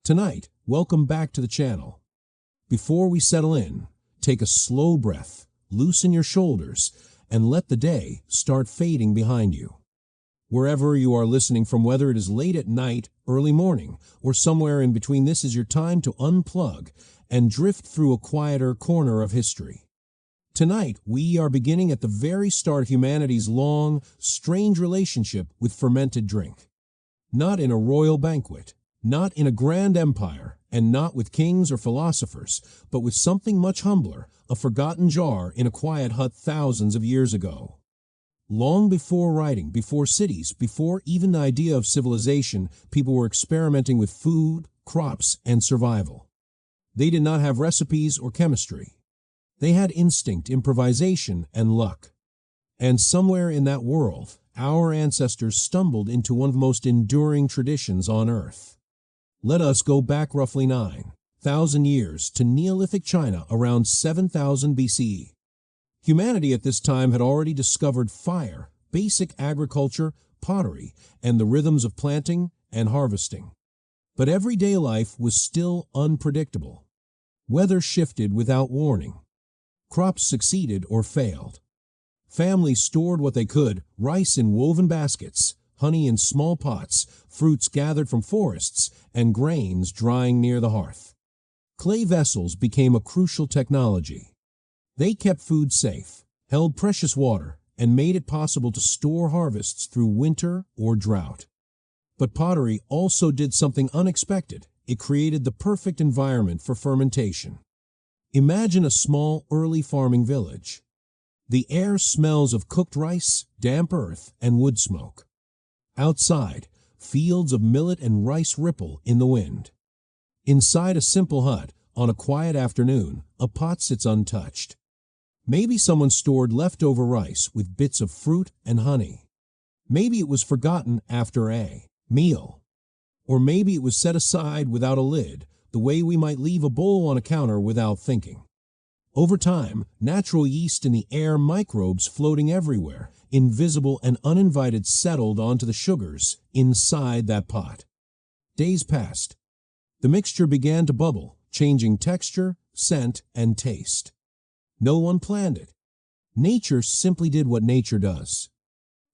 Tonight, welcome back to the channel. Before we settle in, take a slow breath, loosen your shoulders, and let the day start fading behind you. Wherever you are listening from, whether it is late at night, early morning, or somewhere in between, this is your time to unplug and drift through a quieter corner of history. Tonight, we are beginning at the very start of humanity's long, strange relationship with fermented drink. Not in a royal banquet, not in a grand empire, and not with kings or philosophers, but with something much humbler, a forgotten jar in a quiet hut thousands of years ago. Long before writing, before cities, before even the idea of civilization, people were experimenting with food, crops, and survival. They did not have recipes or chemistry. They had instinct, improvisation, and luck. And somewhere in that world, our ancestors stumbled into one of the most enduring traditions on Earth. Let us go back roughly 9,000 years to Neolithic China around 7000 BCE. Humanity at this time had already discovered fire, basic agriculture, pottery, and the rhythms of planting and harvesting. But everyday life was still unpredictable. Weather shifted without warning. Crops succeeded or failed. Families stored what they could, rice in woven baskets, honey in small pots, fruits gathered from forests, and grains drying near the hearth. Clay vessels became a crucial technology. They kept food safe, held precious water, and made it possible to store harvests through winter or drought. But pottery also did something unexpected. It created the perfect environment for fermentation. Imagine a small, early farming village. The air smells of cooked rice, damp earth, and wood smoke. Outside, fields of millet and rice ripple in the wind. Inside a simple hut, on a quiet afternoon, a pot sits untouched. Maybe someone stored leftover rice with bits of fruit and honey. Maybe it was forgotten after a meal. Or maybe it was set aside without a lid, the way we might leave a bowl on a counter without thinking. Over time, natural yeast in the air, microbes floating everywhere, invisible and uninvited, settled onto the sugars inside that pot. Days passed. The mixture began to bubble, changing texture, scent, and taste. No one planned it. Nature simply did what nature does.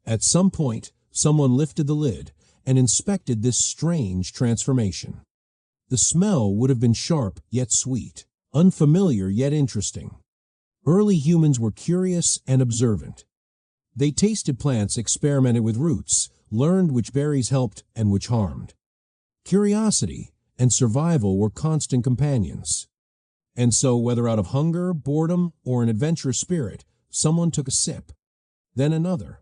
At some point, someone lifted the lid and inspected this strange transformation. The smell would have been sharp yet sweet, unfamiliar yet interesting. Early humans were curious and observant. They tasted plants, experimented with roots, learned which berries helped and which harmed. Curiosity and survival were constant companions. And so, whether out of hunger, boredom, or an adventurous spirit, someone took a sip, then another.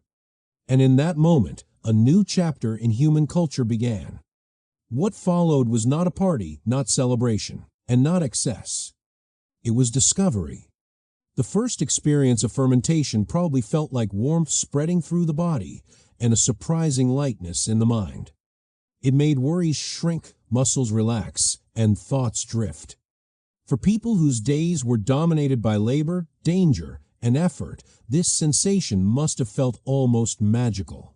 And in that moment, a new chapter in human culture began. What followed was not a party, not celebration, and not excess. It was discovery. The first experience of fermentation probably felt like warmth spreading through the body and a surprising lightness in the mind. It made worries shrink, muscles relax, and thoughts drift. For people whose days were dominated by labor, danger, and effort, this sensation must have felt almost magical.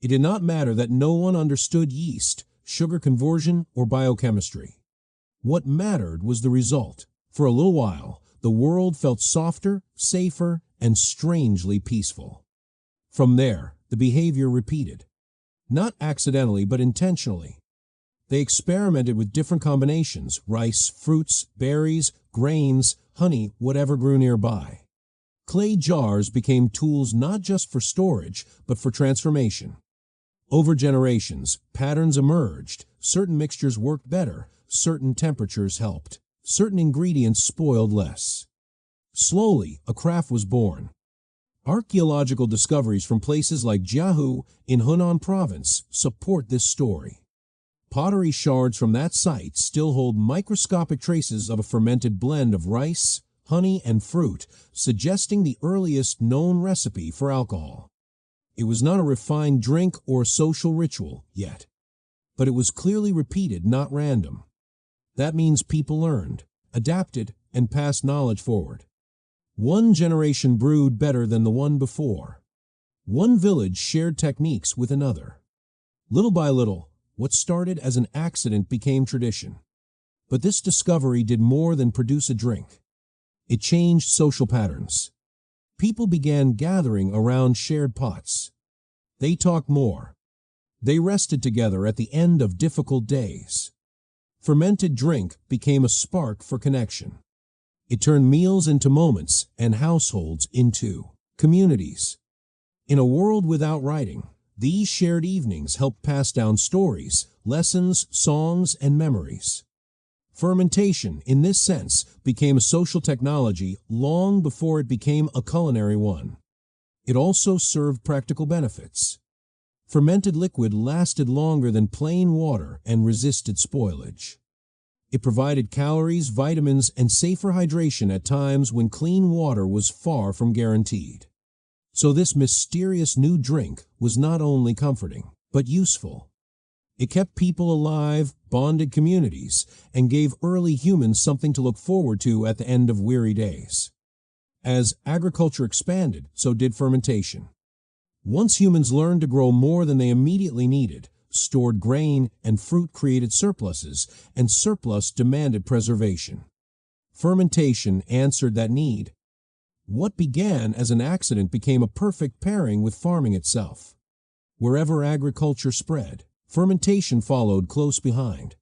It did not matter that no one understood yeast, sugar conversion, or biochemistry. What mattered was the result. For a little while, the world felt softer, safer, and strangely peaceful. From there, the behavior repeated. Not accidentally, but intentionally. They experimented with different combinations: rice, fruits, berries, grains, honey, whatever grew nearby. Clay jars became tools not just for storage, but for transformation. Over generations, patterns emerged. Certain mixtures worked better, certain temperatures helped, certain ingredients spoiled less. Slowly, a craft was born. Archaeological discoveries from places like Jiahu in Hunan province support this story. Pottery shards from that site still hold microscopic traces of a fermented blend of rice, honey, and fruit, suggesting the earliest known recipe for alcohol. It was not a refined drink or a social ritual yet, but it was clearly repeated, not random. That means people learned, adapted, and passed knowledge forward. One generation brewed better than the one before. One village shared techniques with another. Little by little, what started as an accident became tradition. But this discovery did more than produce a drink. It changed social patterns. People began gathering around shared pots. They talked more. They rested together at the end of difficult days. Fermented drink became a spark for connection. It turned meals into moments and households into communities. In a world without writing, these shared evenings helped pass down stories, lessons, songs, and memories. Fermentation, in this sense, became a social technology long before it became a culinary one. It also served practical benefits. Fermented liquid lasted longer than plain water and resisted spoilage. It provided calories, vitamins, and safer hydration at times when clean water was far from guaranteed. So this mysterious new drink was not only comforting, but useful. It kept people alive, bonded communities, and gave early humans something to look forward to at the end of weary days. As agriculture expanded, so did fermentation. Once humans learned to grow more than they immediately needed, stored grain and fruit created surpluses, and surplus demanded preservation. Fermentation answered that need. What began as an accident became a perfect pairing with farming itself. Wherever agriculture spread, fermentation followed close behind.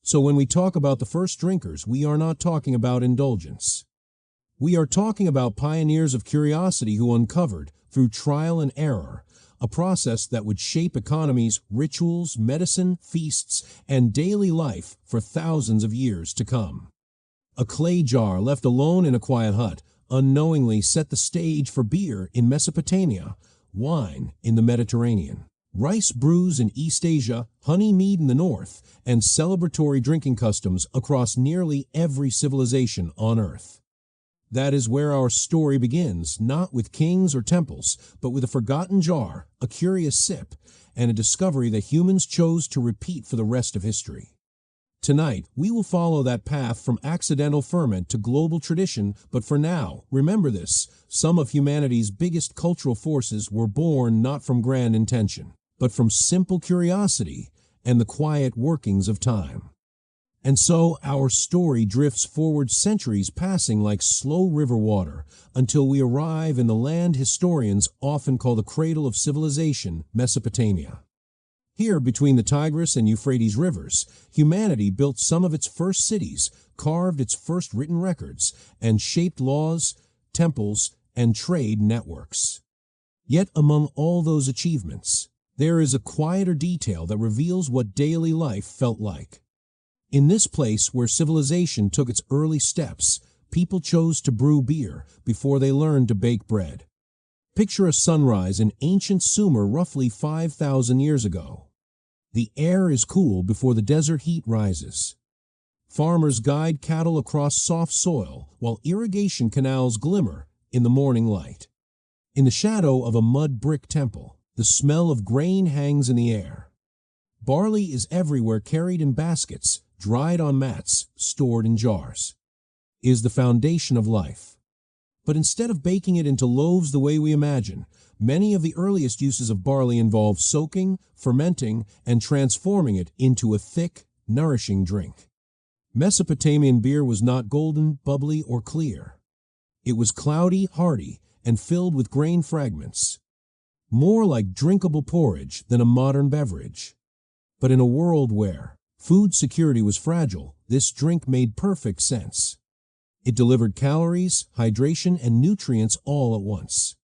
So when we talk about the first drinkers, we are not talking about indulgence. We are talking about pioneers of curiosity who uncovered, through trial and error, a process that would shape economies, rituals, medicine, feasts, and daily life for thousands of years to come. A clay jar left alone in a quiet hut unknowingly set the stage for beer in Mesopotamia, wine in the Mediterranean, rice brews in East Asia, honey mead in the north, and celebratory drinking customs across nearly every civilization on Earth. That is where our story begins, not with kings or temples, but with a forgotten jar, a curious sip, and a discovery that humans chose to repeat for the rest of history. Tonight, we will follow that path from accidental ferment to global tradition, but for now, remember this, some of humanity's biggest cultural forces were born not from grand intention, but from simple curiosity and the quiet workings of time. And so our story drifts forward centuries, passing like slow river water, until we arrive in the land historians often call the cradle of civilization, Mesopotamia. Here, between the Tigris and Euphrates rivers, humanity built some of its first cities, carved its first written records, and shaped laws, temples, and trade networks. Yet among all those achievements, there is a quieter detail that reveals what daily life felt like. In this place where civilization took its early steps, people chose to brew beer before they learned to bake bread. Picture a sunrise in ancient Sumer roughly 5,000 years ago. The air is cool before the desert heat rises. Farmers guide cattle across soft soil while irrigation canals glimmer in the morning light. In the shadow of a mud brick temple, the smell of grain hangs in the air. Barley is everywhere, carried in baskets, dried on mats, stored in jars. It is the foundation of life. But instead of baking it into loaves the way we imagine, many of the earliest uses of barley involve soaking, fermenting, and transforming it into a thick, nourishing drink. Mesopotamian beer was not golden, bubbly, or clear. It was cloudy, hearty, and filled with grain fragments. More like drinkable porridge than a modern beverage. But in a world where food security was fragile, this drink made perfect sense. It delivered calories, hydration, and nutrients all at once.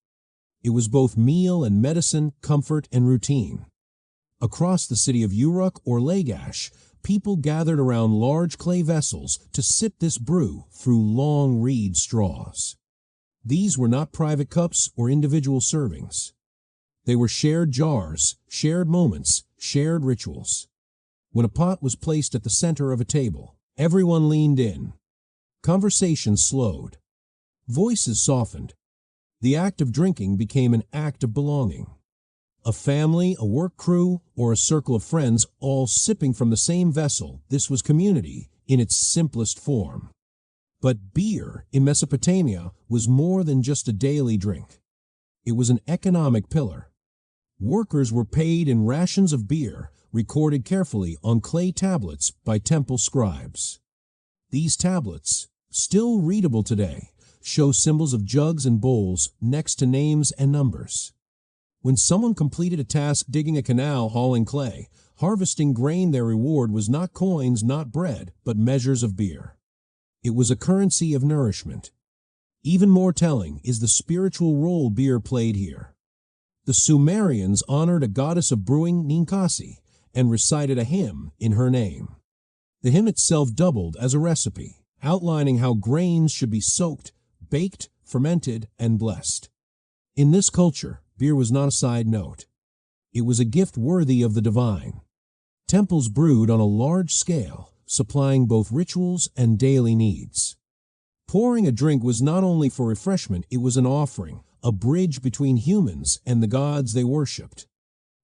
It was both meal and medicine, comfort and routine. Across the city of Uruk or Lagash, people gathered around large clay vessels to sip this brew through long reed straws. These were not private cups or individual servings. They were shared jars, shared moments, shared rituals. When a pot was placed at the center of a table, everyone leaned in. Conversation slowed. Voices softened. The act of drinking became an act of belonging. A family, a work crew, or a circle of friends all sipping from the same vessel, this was community in its simplest form. But beer in Mesopotamia was more than just a daily drink. It was an economic pillar. Workers were paid in rations of beer, recorded carefully on clay tablets by temple scribes. These tablets, still readable today, show symbols of jugs and bowls next to names and numbers. When someone completed a task digging a canal, hauling clay, harvesting grain, their reward was not coins, not bread, but measures of beer. It was a currency of nourishment. Even more telling is the spiritual role beer played here. The Sumerians honored a goddess of brewing, Ninkasi, and recited a hymn in her name. The hymn itself doubled as a recipe, outlining how grains should be soaked, baked, fermented, and blessed. In this culture, beer was not a side note. It was a gift worthy of the divine. Temples brewed on a large scale, supplying both rituals and daily needs. Pouring a drink was not only for refreshment, it was an offering, a bridge between humans and the gods they worshipped.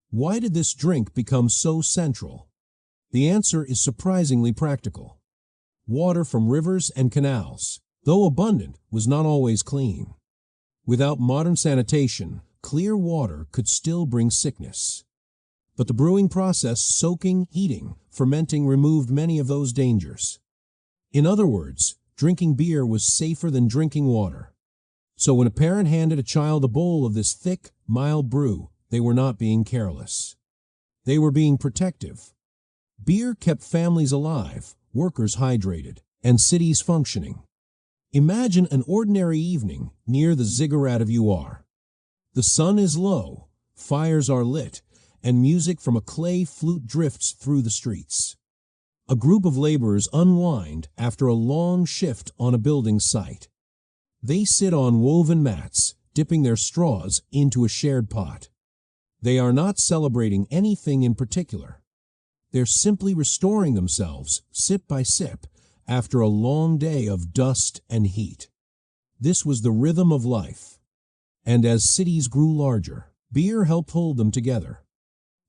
Why did this drink become so central? The answer is surprisingly practical. Water from rivers and canals, though abundant, was not always clean. Without modern sanitation, clear water could still bring sickness. But the brewing process, soaking, heating, fermenting, removed many of those dangers. In other words, drinking beer was safer than drinking water. So when a parent handed a child a bowl of this thick, mild brew, they were not being careless. They were being protective. Beer kept families alive, workers hydrated, and cities functioning. Imagine an ordinary evening near the ziggurat of Uar. The sun is low, fires are lit, and music from a clay flute drifts through the streets. A group of laborers unwind after a long shift on a building site. They sit on woven mats, dipping their straws into a shared pot. They are not celebrating anything in particular. They're simply restoring themselves, sip by sip, after a long day of dust and heat. This was the rhythm of life. And as cities grew larger, beer helped hold them together.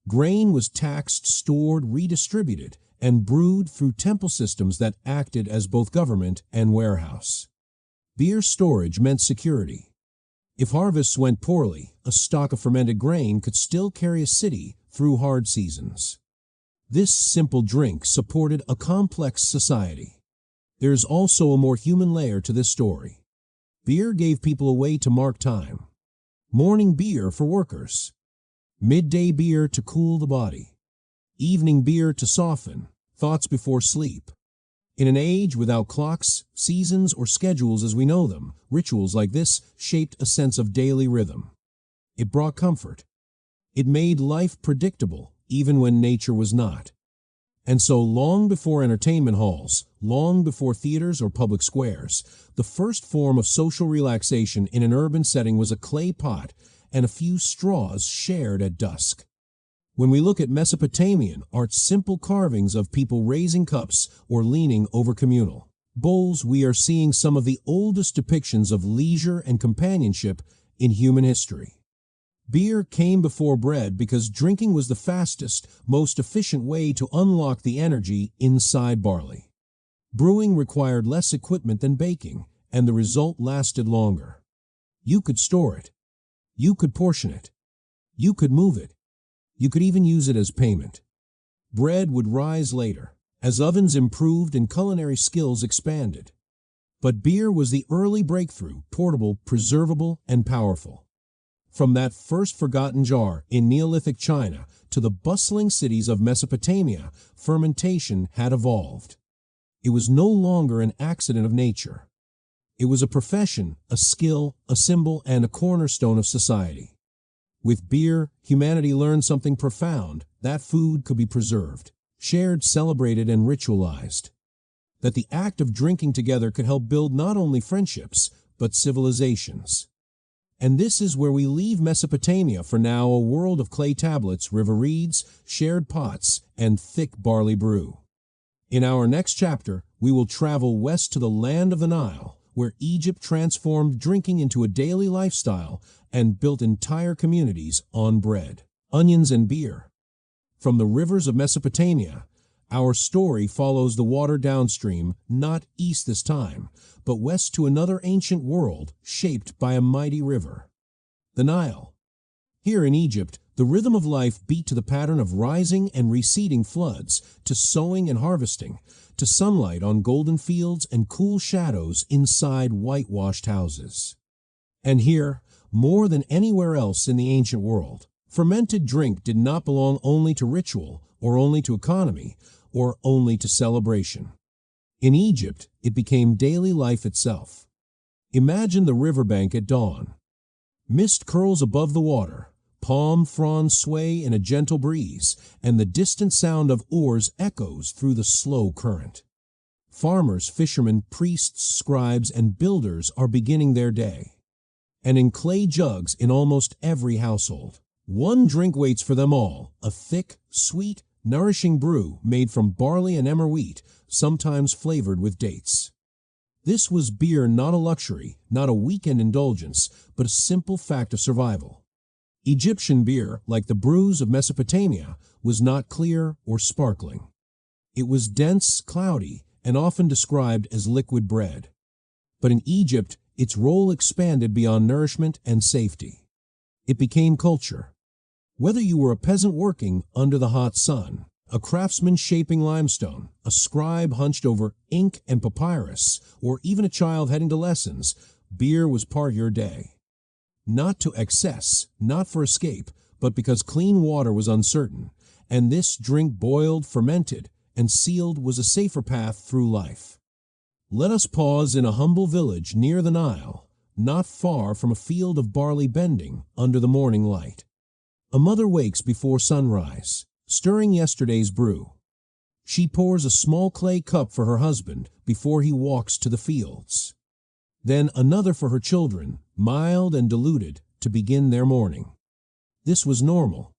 Grain was taxed, stored, redistributed, and brewed through temple systems that acted as both government and warehouse. Beer storage meant security. If harvests went poorly, a stock of fermented grain could still carry a city through hard seasons. This simple drink supported a complex society. There is also a more human layer to this story. Beer gave people a way to mark time. Morning beer for workers. Midday beer to cool the body. Evening beer to soften thoughts before sleep. In an age without clocks, seasons, or schedules as we know them, rituals like this shaped a sense of daily rhythm. It brought comfort. It made life predictable, even when nature was not. And so long before entertainment halls, long before theaters or public squares, the first form of social relaxation in an urban setting was a clay pot and a few straws shared at dusk. When we look at Mesopotamian art's simple carvings of people raising cups or leaning over communal bowls, we are seeing some of the oldest depictions of leisure and companionship in human history. Beer came before bread because drinking was the fastest, most efficient way to unlock the energy inside barley. Brewing required less equipment than baking, and the result lasted longer. You could store it. You could portion it. You could move it. You could even use it as payment. Bread would rise later, as ovens improved and culinary skills expanded. But beer was the early breakthrough, portable, preservable, and powerful. From that first forgotten jar in Neolithic China to the bustling cities of Mesopotamia, fermentation had evolved. It was no longer an accident of nature. It was a profession, a skill, a symbol, and a cornerstone of society. With beer, humanity learned something profound: that food could be preserved, shared, celebrated, and ritualized. That the act of drinking together could help build not only friendships, but civilizations. And this is where we leave Mesopotamia for now, a world of clay tablets, river reeds, shared pots, and thick barley brew. In our next chapter, we will travel west to the land of the Nile, where Egypt transformed drinking into a daily lifestyle and built entire communities on bread, onions, and beer. From the rivers of Mesopotamia, our story follows the water downstream, not east this time, but west to another ancient world shaped by a mighty river, the Nile. Here in Egypt, The rhythm of life beat to the pattern of rising and receding floods, to sowing and harvesting, to sunlight on golden fields and cool shadows inside whitewashed houses. And here, more than anywhere else in the ancient world, fermented drink did not belong only to ritual, or only to economy, or only to celebration. In Egypt, it became daily life itself. Imagine the riverbank at dawn. Mist curls above the water, palm fronds sway in a gentle breeze, and the distant sound of oars echoes through the slow current. Farmers, fishermen, priests, scribes, and builders are beginning their day. And in clay jugs in almost every household, one drink waits for them all, a thick, sweet, nourishing brew made from barley and emmer wheat, sometimes flavored with dates. This was beer, not a luxury, not a weekend indulgence, but a simple fact of survival. Egyptian beer, like the brews of Mesopotamia, was not clear or sparkling. It was dense, cloudy, and often described as liquid bread. But in Egypt, its role expanded beyond nourishment and safety. It became culture. Whether you were a peasant working under the hot sun, a craftsman shaping limestone, a scribe hunched over ink and papyrus, or even a child heading to lessons, beer was part of your day. Not to excess, not for escape, but because clean water was uncertain, and this drink boiled, fermented, and sealed was a safer path through life. Let us pause in a humble village near the Nile, not far from a field of barley bending under the morning light. A mother wakes before sunrise, stirring yesterday's brew. She pours a small clay cup for her husband before he walks to the fields. Then another for her children, mild and diluted, to begin their morning. This was normal,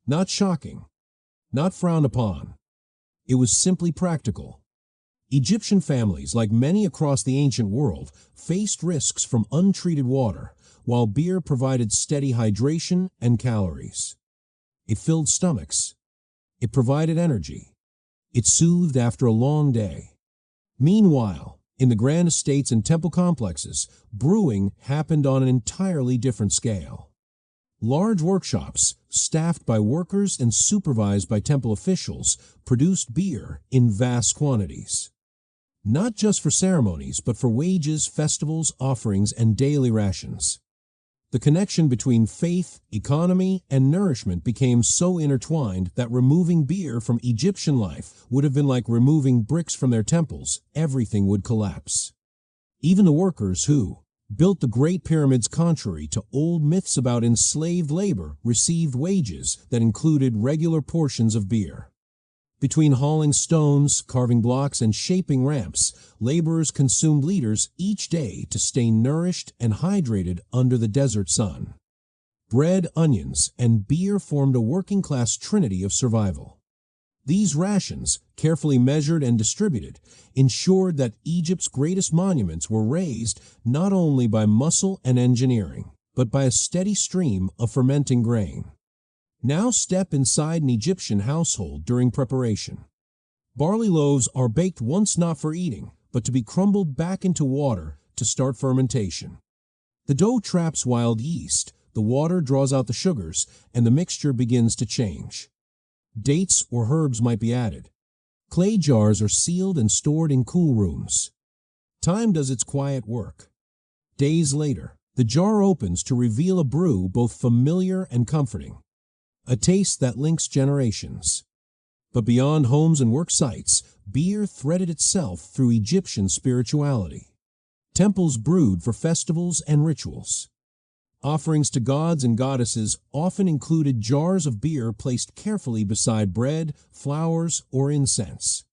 not shocking, not frowned upon. It was simply practical. Egyptian families, like many across the ancient world, faced risks from untreated water, while beer provided steady hydration and calories. It filled stomachs. It provided energy. It soothed after a long day. Meanwhile, in the grand estates and temple complexes, brewing happened on an entirely different scale. Large workshops, staffed by workers and supervised by temple officials, produced beer in vast quantities. Not just for ceremonies, but for wages, festivals, offerings, and daily rations. The connection between faith, economy, and nourishment became so intertwined that removing beer from Egyptian life would have been like removing bricks from their temples. Everything would collapse. Even the workers who built the Great Pyramids, contrary to old myths about enslaved labor, received wages that included regular portions of beer. Between hauling stones, carving blocks, and shaping ramps, laborers consumed liters each day to stay nourished and hydrated under the desert sun. Bread, onions, and beer formed a working-class trinity of survival. These rations, carefully measured and distributed, ensured that Egypt's greatest monuments were raised not only by muscle and engineering, but by a steady stream of fermenting grain. Now step inside an Egyptian household during preparation. Barley loaves are baked once not for eating, but to be crumbled back into water to start fermentation. The dough traps wild yeast, the water draws out the sugars, and the mixture begins to change. Dates or herbs might be added. Clay jars are sealed and stored in cool rooms. Time does its quiet work. Days later, the jar opens to reveal a brew both familiar and comforting. A taste that links generations. But beyond homes and work sites, beer threaded itself through Egyptian spirituality. Temples brewed for festivals and rituals. Offerings to gods and goddesses often included jars of beer placed carefully beside bread, flowers, or incense.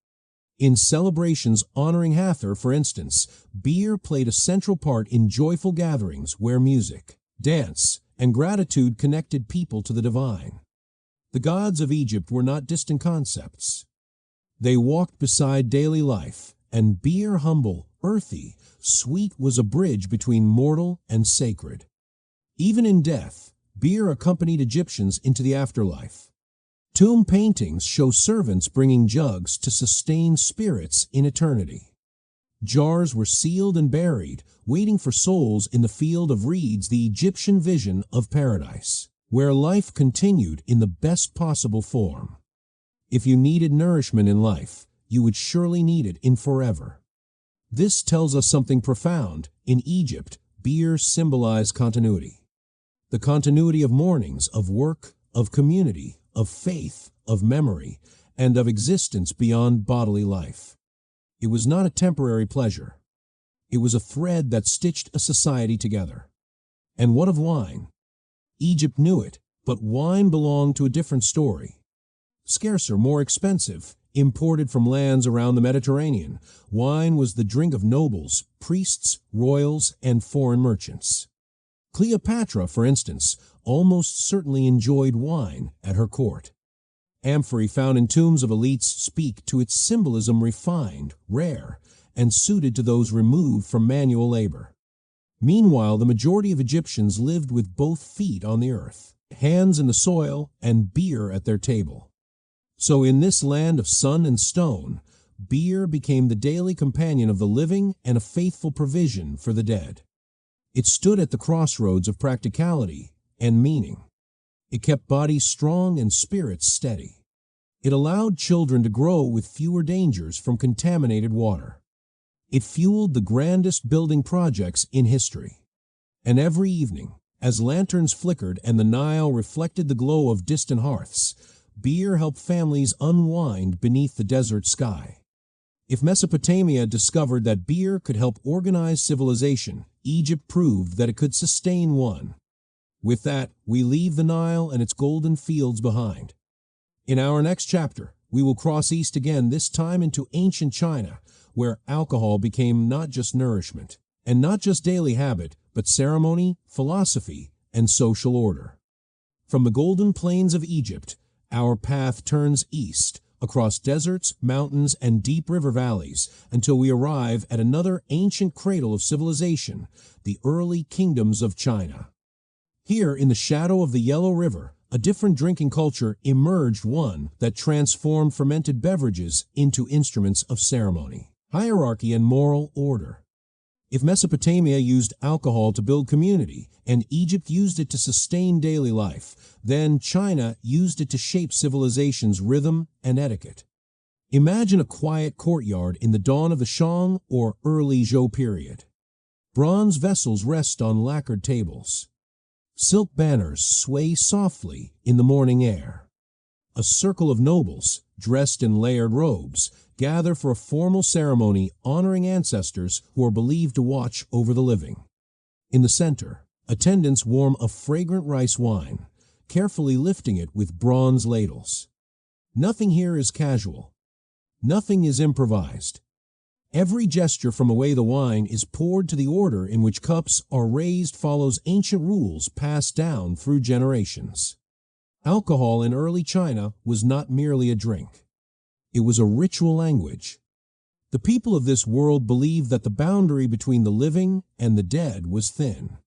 In celebrations honoring Hathor, for instance, beer played a central part in joyful gatherings where music, dance, and gratitude connected people to the divine. The gods of Egypt were not distant concepts. They walked beside daily life, and beer, humble, earthy, sweet, was a bridge between mortal and sacred. Even in death, beer accompanied Egyptians into the afterlife. Tomb paintings show servants bringing jugs to sustain spirits in eternity. Jars were sealed and buried, waiting for souls in the field of reeds, the Egyptian vision of paradise. where life continued in the best possible form. If you needed nourishment in life, you would surely need it in forever. This tells us something profound. In Egypt, beer symbolized continuity. The continuity of mornings, of work, of community, of faith, of memory, and of existence beyond bodily life. It was not a temporary pleasure. It was a thread that stitched a society together. And what of wine? Egypt knew it, but wine belonged to a different story. Scarcer, more expensive, imported from lands around the Mediterranean, wine was the drink of nobles, priests, royals, and foreign merchants. Cleopatra, for instance, almost certainly enjoyed wine at her court. Amphorae found in tombs of elites speak to its symbolism refined, rare, and suited to those removed from manual labor. Meanwhile, the majority of Egyptians lived with both feet on the earth, hands in the soil, and beer at their table. So in this land of sun and stone, beer became the daily companion of the living and a faithful provision for the dead. It stood at the crossroads of practicality and meaning. It kept bodies strong and spirits steady. It allowed children to grow with fewer dangers from contaminated water. It fueled the grandest building projects in history. And every evening, as lanterns flickered and the Nile reflected the glow of distant hearths, beer helped families unwind beneath the desert sky. If Mesopotamia discovered that beer could help organize civilization, Egypt proved that it could sustain one. With that, we leave the Nile and its golden fields behind. In our next chapter, we will cross east again, this time into ancient China, where alcohol became not just nourishment, and not just daily habit, but ceremony, philosophy, and social order. From the golden plains of Egypt, our path turns east, across deserts, mountains, and deep river valleys, until we arrive at another ancient cradle of civilization, the early kingdoms of China. Here, in the shadow of the Yellow River, a different drinking culture emerged, one that transformed fermented beverages into instruments of ceremony, hierarchy, and moral order. If Mesopotamia used alcohol to build community, and Egypt used it to sustain daily life, then China used it to shape civilization's rhythm and etiquette. Imagine a quiet courtyard in the dawn of the Shang or early Zhou period. Bronze vessels rest on lacquered tables. Silk banners sway softly in the morning air. A circle of nobles, dressed in layered robes, gather for a formal ceremony honoring ancestors who are believed to watch over the living. In the center, attendants warm a fragrant rice wine, carefully lifting it with bronze ladles. Nothing here is casual. Nothing is improvised. Every gesture from away the wine is poured to the order in which cups are raised follows ancient rules passed down through generations. Alcohol in early China was not merely a drink. It was a ritual language. The people of this world believed that the boundary between the living and the dead was thin.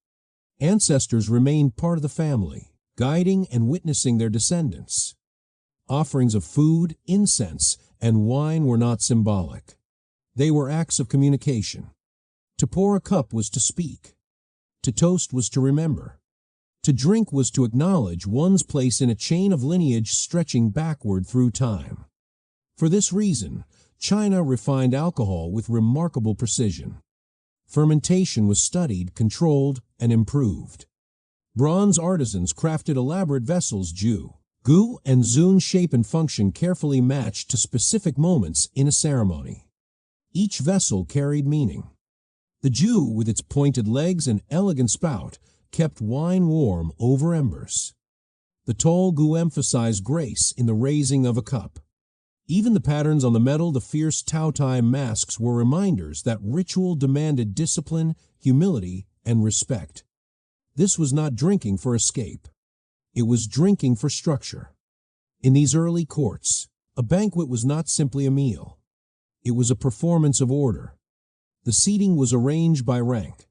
Ancestors remained part of the family, guiding and witnessing their descendants. Offerings of food, incense, and wine were not symbolic. They were acts of communication. To pour a cup was to speak. To toast was to remember. To drink was to acknowledge one's place in a chain of lineage stretching backward through time. For this reason, China refined alcohol with remarkable precision. Fermentation was studied, controlled, and improved. Bronze artisans crafted elaborate vessels, gu and zun shape and function carefully matched to specific moments in a ceremony. Each vessel carried meaning. The ju, with its pointed legs and elegant spout, kept wine warm over embers. The tall gu emphasized grace in the raising of a cup. Even the patterns on the metal, the fierce Taotai masks, were reminders that ritual demanded discipline, humility, and respect. This was not drinking for escape. It was drinking for structure. In these early courts, a banquet was not simply a meal. It was a performance of order. The seating was arranged by rank.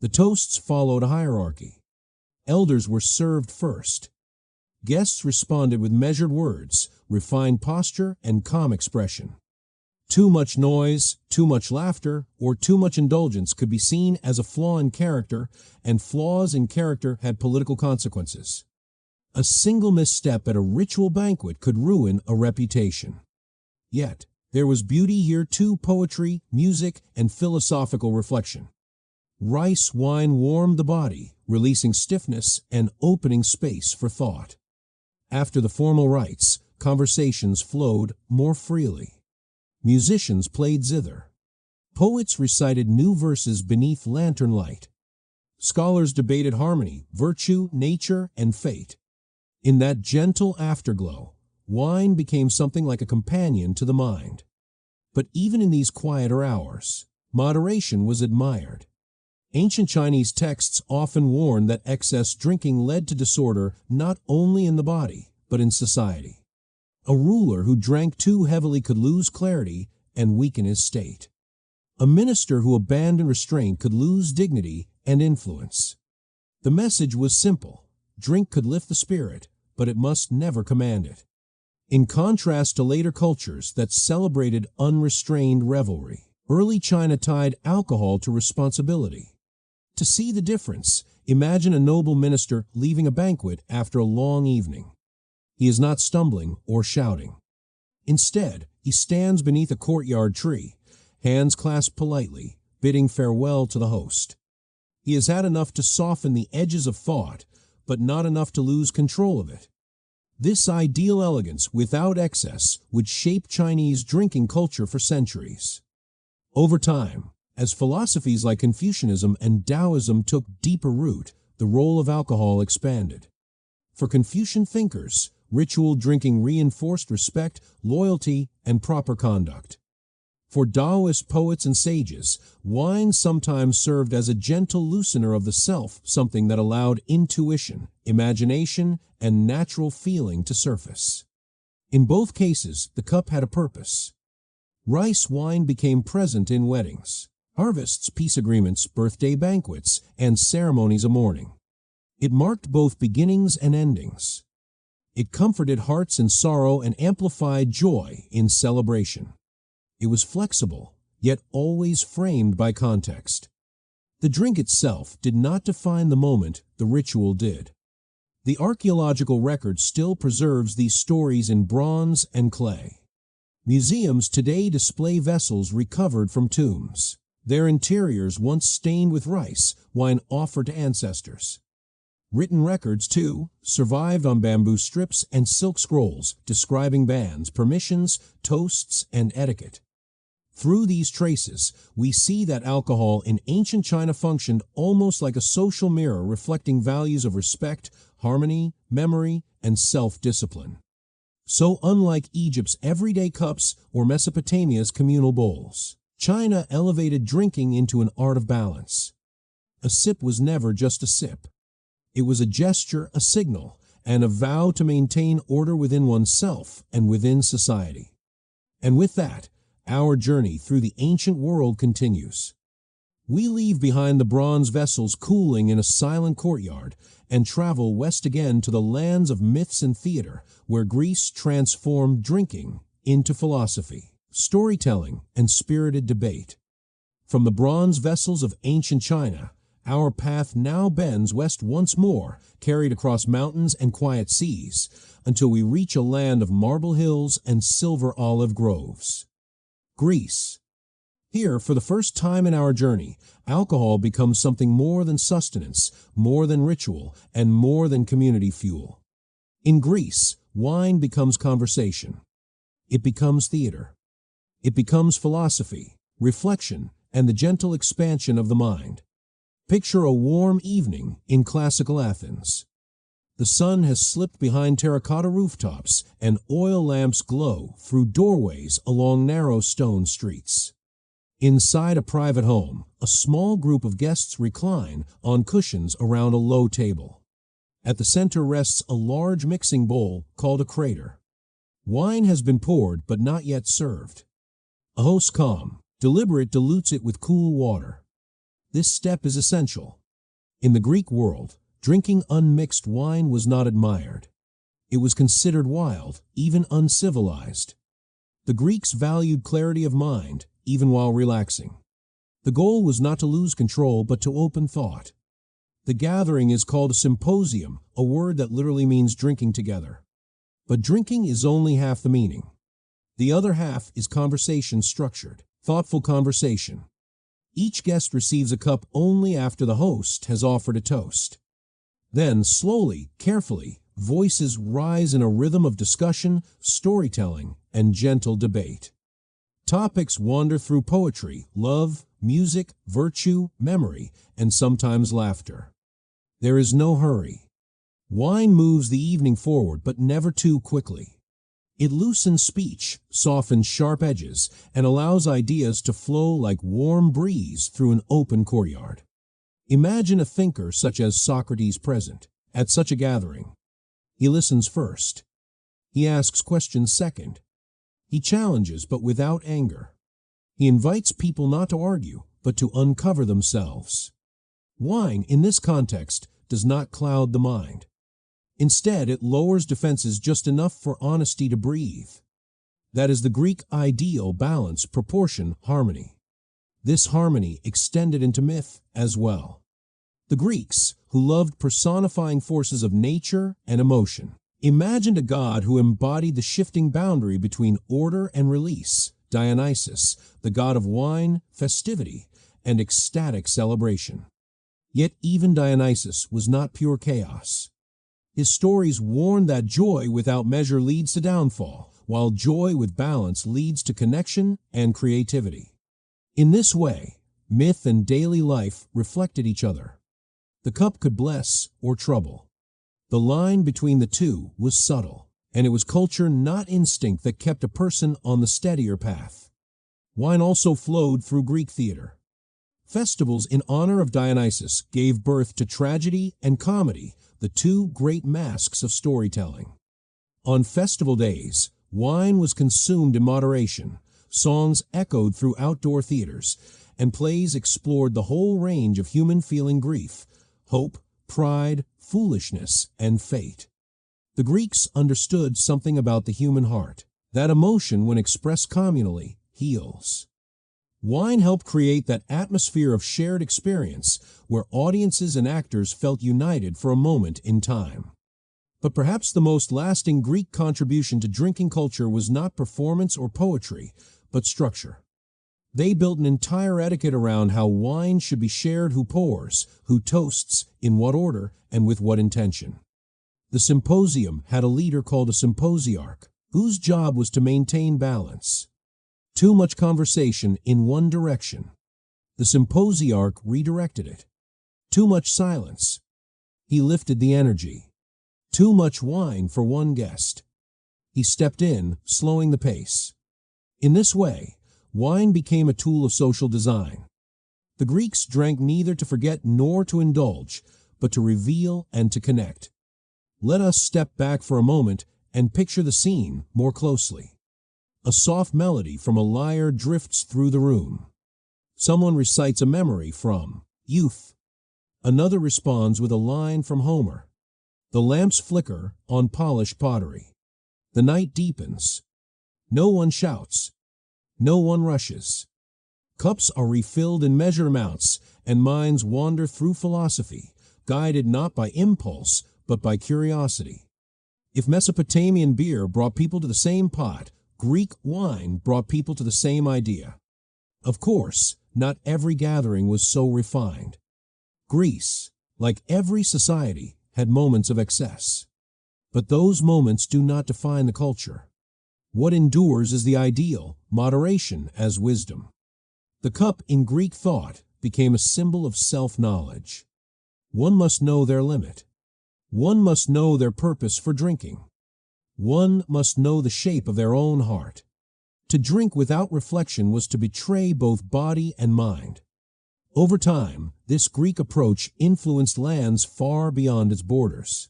The toasts followed a hierarchy. Elders were served first. Guests responded with measured words, refined posture, and calm expression. Too much noise, too much laughter, or too much indulgence could be seen as a flaw in character, and flaws in character had political consequences. A single misstep at a ritual banquet could ruin a reputation. Yet, there was beauty here too: poetry, music, and philosophical reflection. Rice wine warmed the body, releasing stiffness and opening space for thought. After the formal rites, conversations flowed more freely. Musicians played zither. Poets recited new verses beneath lantern light. Scholars debated harmony, virtue, nature, and fate. In that gentle afterglow, wine became something like a companion to the mind. But even in these quieter hours, moderation was admired. Ancient Chinese texts often warned that excess drinking led to disorder not only in the body, but in society. A ruler who drank too heavily could lose clarity and weaken his state. A minister who abandoned restraint could lose dignity and influence. The message was simple: drink could lift the spirit, but it must never command it. In contrast to later cultures that celebrated unrestrained revelry, early China tied alcohol to responsibility. To see the difference, imagine a noble minister leaving a banquet after a long evening. He is not stumbling or shouting. Instead, he stands beneath a courtyard tree, hands clasped politely, bidding farewell to the host. He has had enough to soften the edges of thought, but not enough to lose control of it. This ideal elegance without excess would shape Chinese drinking culture for centuries. Over time, as philosophies like Confucianism and Taoism took deeper root, the role of alcohol expanded. For Confucian thinkers, ritual drinking reinforced respect, loyalty, and proper conduct. For Taoist poets and sages, wine sometimes served as a gentle loosener of the self, something that allowed intuition, imagination, and natural feeling to surface. In both cases, the cup had a purpose. Rice wine became present in weddings, harvests, peace agreements, birthday banquets, and ceremonies of mourning. It marked both beginnings and endings. It comforted hearts in sorrow and amplified joy in celebration. It was flexible, yet always framed by context. The drink itself did not define the moment, the ritual did. The archaeological record still preserves these stories in bronze and clay. Museums today display vessels recovered from tombs, their interiors once stained with rice, wine offered to ancestors. Written records, too, survived on bamboo strips and silk scrolls describing bans, permissions, toasts, and etiquette. Through these traces, we see that alcohol in ancient China functioned almost like a social mirror reflecting values of respect, harmony, memory, and self-discipline. So unlike Egypt's everyday cups or Mesopotamia's communal bowls, China elevated drinking into an art of balance. A sip was never just a sip. It was a gesture, a signal, and a vow to maintain order within oneself and within society. And with that, our journey through the ancient world continues. We leave behind the bronze vessels cooling in a silent courtyard and travel west again to the lands of myths and theater, where Greece transformed drinking into philosophy, storytelling, and spirited debate. From the bronze vessels of ancient China, our path now bends west once more, carried across mountains and quiet seas, until we reach a land of marble hills and silver olive groves. Greece. Here, for the first time in our journey, alcohol becomes something more than sustenance, more than ritual, and more than community fuel. In Greece, wine becomes conversation. It becomes theater. It becomes philosophy, reflection, and the gentle expansion of the mind. Picture a warm evening in classical Athens. The sun has slipped behind terracotta rooftops, and oil lamps glow through doorways along narrow stone streets. Inside a private home, a small group of guests recline on cushions around a low table. At the center rests a large mixing bowl called a crater. Wine has been poured but not yet served. A host calm, deliberate, dilutes it with cool water. This step is essential. In the Greek world, drinking unmixed wine was not admired. It was considered wild, even uncivilized. The Greeks valued clarity of mind, even while relaxing. The goal was not to lose control, but to open thought. The gathering is called a symposium, a word that literally means drinking together. But drinking is only half the meaning. The other half is conversation structured, thoughtful conversation. Each guest receives a cup only after the host has offered a toast. Then, slowly, carefully, voices rise in a rhythm of discussion, storytelling, and gentle debate. Topics wander through poetry, love, music, virtue, memory, and sometimes laughter. There is no hurry. Wine moves the evening forward, but never too quickly. It loosens speech, softens sharp edges, and allows ideas to flow like warm breeze through an open courtyard. Imagine a thinker such as Socrates present at such a gathering. He listens first. He asks questions second. He challenges, but without anger. He invites people not to argue, but to uncover themselves. Wine, in this context, does not cloud the mind. Instead, it lowers defenses just enough for honesty to breathe. That is the Greek ideal: balance, proportion, harmony. This harmony extended into myth as well. The Greeks, who loved personifying forces of nature and emotion, imagined a god who embodied the shifting boundary between order and release: Dionysus, the god of wine, festivity, and ecstatic celebration. Yet even Dionysus was not pure chaos. His stories warn that joy without measure leads to downfall, while joy with balance leads to connection and creativity. In this way, myth and daily life reflected each other. The cup could bless or trouble. The line between the two was subtle, and it was culture, not instinct, that kept a person on the steadier path. Wine also flowed through Greek theater. Festivals in honor of Dionysus gave birth to tragedy and comedy, the two great masks of storytelling. On festival days, wine was consumed in moderation, songs echoed through outdoor theaters, and plays explored the whole range of human feeling: grief, hope, pride, foolishness, and fate. The Greeks understood something about the human heart. That emotion, when expressed communally, heals. Wine helped create that atmosphere of shared experience where audiences and actors felt united for a moment in time. But perhaps the most lasting Greek contribution to drinking culture was not performance or poetry, but structure. They built an entire etiquette around how wine should be shared: who pours, who toasts, in what order, and with what intention. The symposium had a leader called a symposiarch, whose job was to maintain balance. Too much conversation in one direction. The symposiarch redirected it. Too much silence. He lifted the energy. Too much wine for one guest. He stepped in, slowing the pace. In this way, wine became a tool of social design. The Greeks drank neither to forget nor to indulge, but to reveal and to connect. Let us step back for a moment and picture the scene more closely. A soft melody from a lyre drifts through the room. Someone recites a memory from youth. Another responds with a line from Homer. The lamps flicker on polished pottery. The night deepens. No one shouts. No one rushes. Cups are refilled in measured amounts, and minds wander through philosophy, guided not by impulse, but by curiosity. If Mesopotamian beer brought people to the same pot, Greek wine brought people to the same idea. Of course, not every gathering was so refined. Greece, like every society, had moments of excess. But those moments do not define the culture. What endures is the ideal, moderation as wisdom. The cup in Greek thought became a symbol of self-knowledge. One must know their limit. One must know their purpose for drinking. One must know the shape of their own heart. To drink without reflection was to betray both body and mind. Over time, this Greek approach influenced lands far beyond its borders.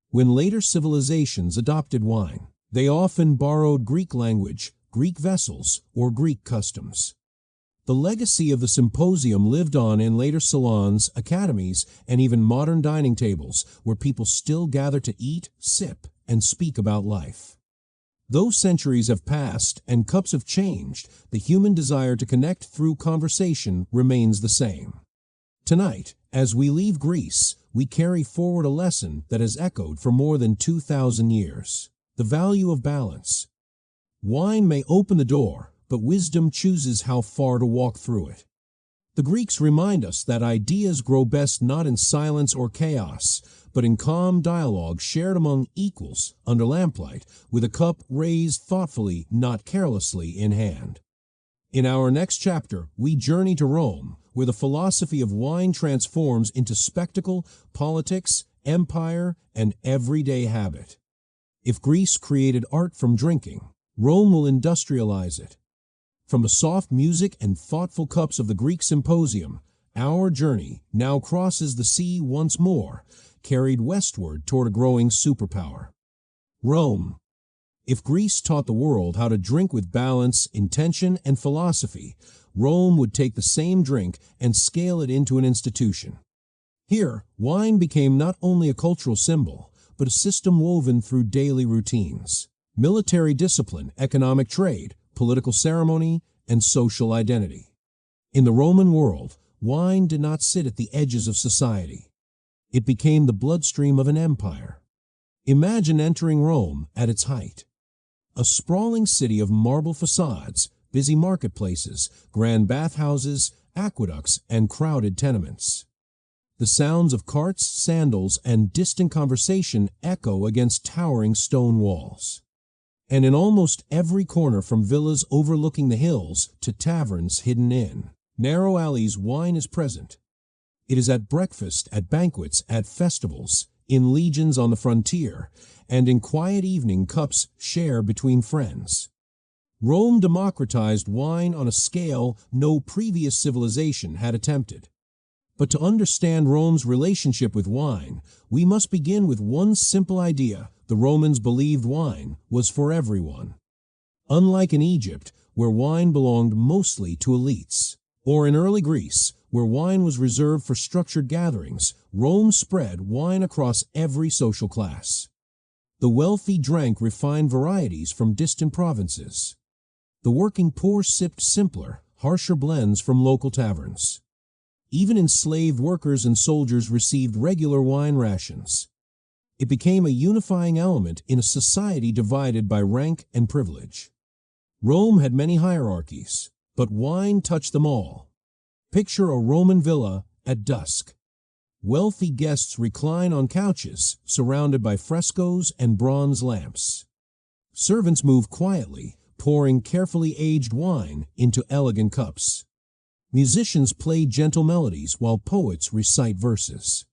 When later civilizations adopted wine, they often borrowed Greek language, Greek vessels, or Greek customs. The legacy of the symposium lived on in later salons, academies, and even modern dining tables, where people still gather to eat, sip, and speak about life. Though centuries have passed and cups have changed, the human desire to connect through conversation remains the same. Tonight, as we leave Greece, we carry forward a lesson that has echoed for more than 2,000 years. The value of balance. Wine may open the door, but wisdom chooses how far to walk through it. The Greeks remind us that ideas grow best not in silence or chaos, but in calm dialogue shared among equals under lamplight, with a cup raised thoughtfully, not carelessly, in hand. In our next chapter, we journey to Rome, where the philosophy of wine transforms into spectacle, politics, empire, and everyday habit. If Greece created art from drinking, Rome will industrialize it. From the soft music and thoughtful cups of the Greek Symposium, our journey now crosses the sea once more, carried westward toward a growing superpower. Rome. If Greece taught the world how to drink with balance, intention, and philosophy, Rome would take the same drink and scale it into an institution. Here, wine became not only a cultural symbol, but a system woven through daily routines. Military discipline, economic trade, political ceremony, and social identity. In the Roman world, wine did not sit at the edges of society. It became the bloodstream of an empire. Imagine entering Rome at its height. A sprawling city of marble facades, busy marketplaces, grand bathhouses, aqueducts, and crowded tenements. The sounds of carts, sandals, and distant conversation echo against towering stone walls. And in almost every corner, from villas overlooking the hills to taverns hidden in narrow alleys, wine is present. It is at breakfast, at banquets, at festivals, in legions on the frontier, and in quiet evening cups shared between friends. Rome democratized wine on a scale no previous civilization had attempted. But to understand Rome's relationship with wine, we must begin with one simple idea. The Romans believed wine was for everyone. Unlike in Egypt, where wine belonged mostly to elites, or in early Greece, where wine was reserved for structured gatherings, Rome spread wine across every social class. The wealthy drank refined varieties from distant provinces. The working poor sipped simpler, harsher blends from local taverns. Even enslaved workers and soldiers received regular wine rations. It became a unifying element in a society divided by rank and privilege. Rome had many hierarchies, but wine touched them all. Picture a Roman villa at dusk. Wealthy guests recline on couches, surrounded by frescoes and bronze lamps. Servants move quietly, pouring carefully aged wine into elegant cups. Musicians play gentle melodies while poets recite verses.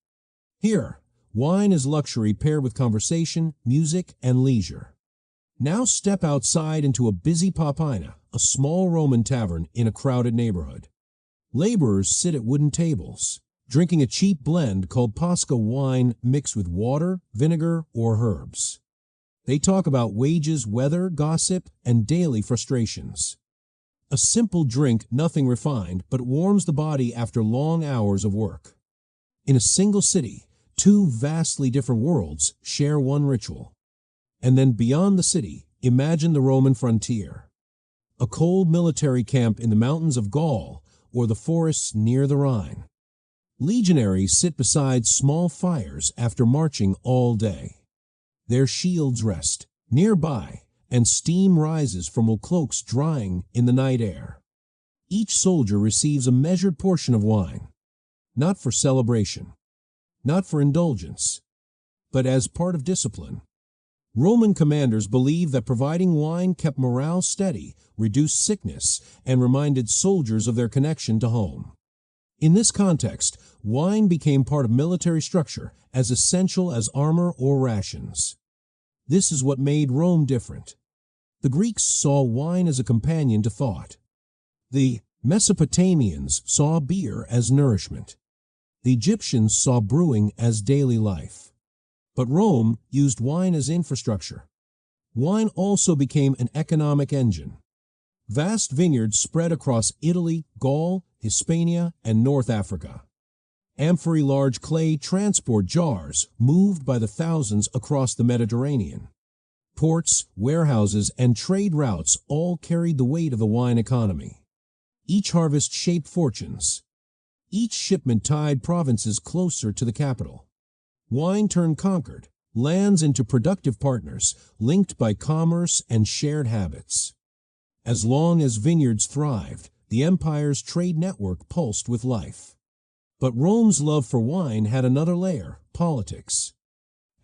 Here, wine is luxury paired with conversation, music, and leisure. Now step outside into a busy papina, a small Roman tavern in a crowded neighborhood. Laborers sit at wooden tables, drinking a cheap blend called Pasca wine mixed with water, vinegar, or herbs. They talk about wages, weather, gossip, and daily frustrations. A simple drink, nothing refined, but warms the body after long hours of work. In a single city, two vastly different worlds share one ritual. And then beyond the city, imagine the Roman frontier. A cold military camp in the mountains of Gaul or the forests near the Rhine. Legionaries sit beside small fires after marching all day. Their shields rest nearby, and steam rises from old cloaks drying in the night air. Each soldier receives a measured portion of wine, not for celebration, not for indulgence, but as part of discipline. Roman commanders believed that providing wine kept morale steady, reduced sickness, and reminded soldiers of their connection to home. In this context, wine became part of military structure, as essential as armor or rations. This is what made Rome different. The Greeks saw wine as a companion to thought. The Mesopotamians saw beer as nourishment. The Egyptians saw brewing as daily life. But Rome used wine as infrastructure. Wine also became an economic engine. Vast vineyards spread across Italy, Gaul, Hispania, and North Africa. Amphory large clay transport jars moved by the thousands across the Mediterranean. Ports, warehouses, and trade routes all carried the weight of the wine economy. Each harvest shaped fortunes. Each shipment tied provinces closer to the capital. Wine turned conquered lands into productive partners, linked by commerce and shared habits. As long as vineyards thrived, the empire's trade network pulsed with life. But Rome's love for wine had another layer: politics.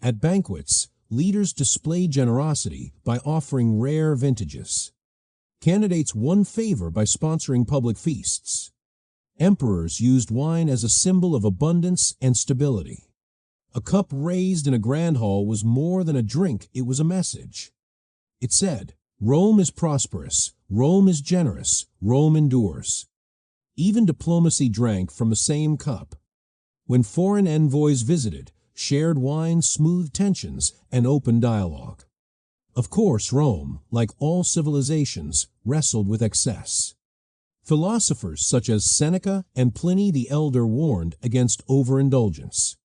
At banquets, leaders displayed generosity by offering rare vintages. Candidates won favor by sponsoring public feasts. Emperors used wine as a symbol of abundance and stability. A cup raised in a grand hall was more than a drink, it was a message. It said, "Rome is prosperous, Rome is generous, Rome endures." Even diplomacy drank from the same cup. When foreign envoys visited, shared wine smoothed tensions and opened dialogue. Of course, Rome, like all civilizations, wrestled with excess. Philosophers such as Seneca and Pliny the Elder warned against overindulgence.